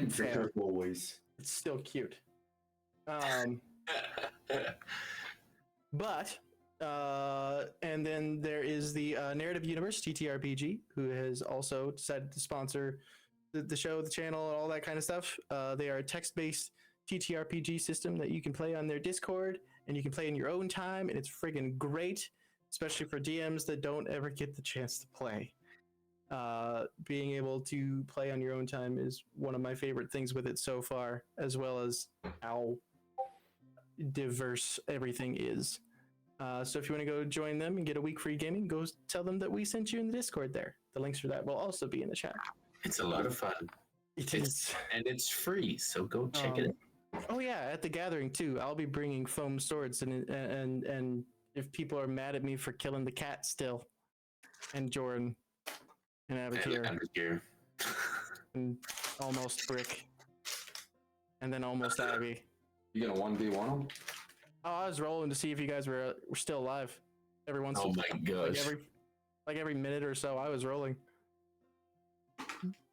Fair. Always. It's still cute. But and then there is the Narrative Universe TTRPG, who has also decided to sponsor the show, the channel, and all that kind of stuff. They are a text-based TTRPG system that you can play on their Discord, and you can play in your own time, and it's friggin' great, especially for DMs that don't ever get the chance to play. Being able to play on your own time is one of my favorite things with it so far, as well as how diverse everything is. So if you want to go join them and get a week free gaming, go tell them that we sent you in the Discord there. The links for that will also be in the chat. It's a lot of fun. It is. And it's free, so go check it out. Oh yeah, at the gathering too. I'll be bringing foam swords, and if people are mad at me for killing the cat still, and Jordan, and Avatar, and almost Brick, and then almost Abby. You gonna 1v1 them? Oh, I was rolling to see if you guys were still alive. Every once, Oh my gosh. like every minute or so, I was rolling.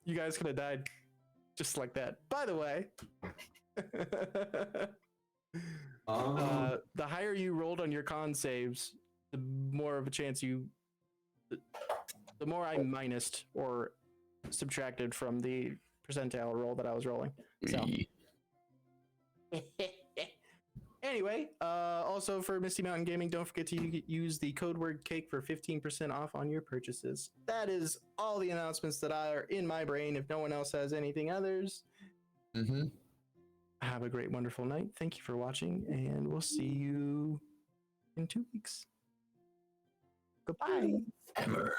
You guys could have died just like that. By the way, the higher you rolled on your con saves, the more of a chance you. The more I minused or subtracted from the percentile roll that I was rolling. So. Anyway, also also for Misty Mountain Gaming, don't forget to use the code word cake for 15% off on your purchases. That is all the announcements that are in my brain. If no one else has anything others, have a great, wonderful night. Thank you for watching, and we'll see you in 2 weeks. Goodbye. Hammer.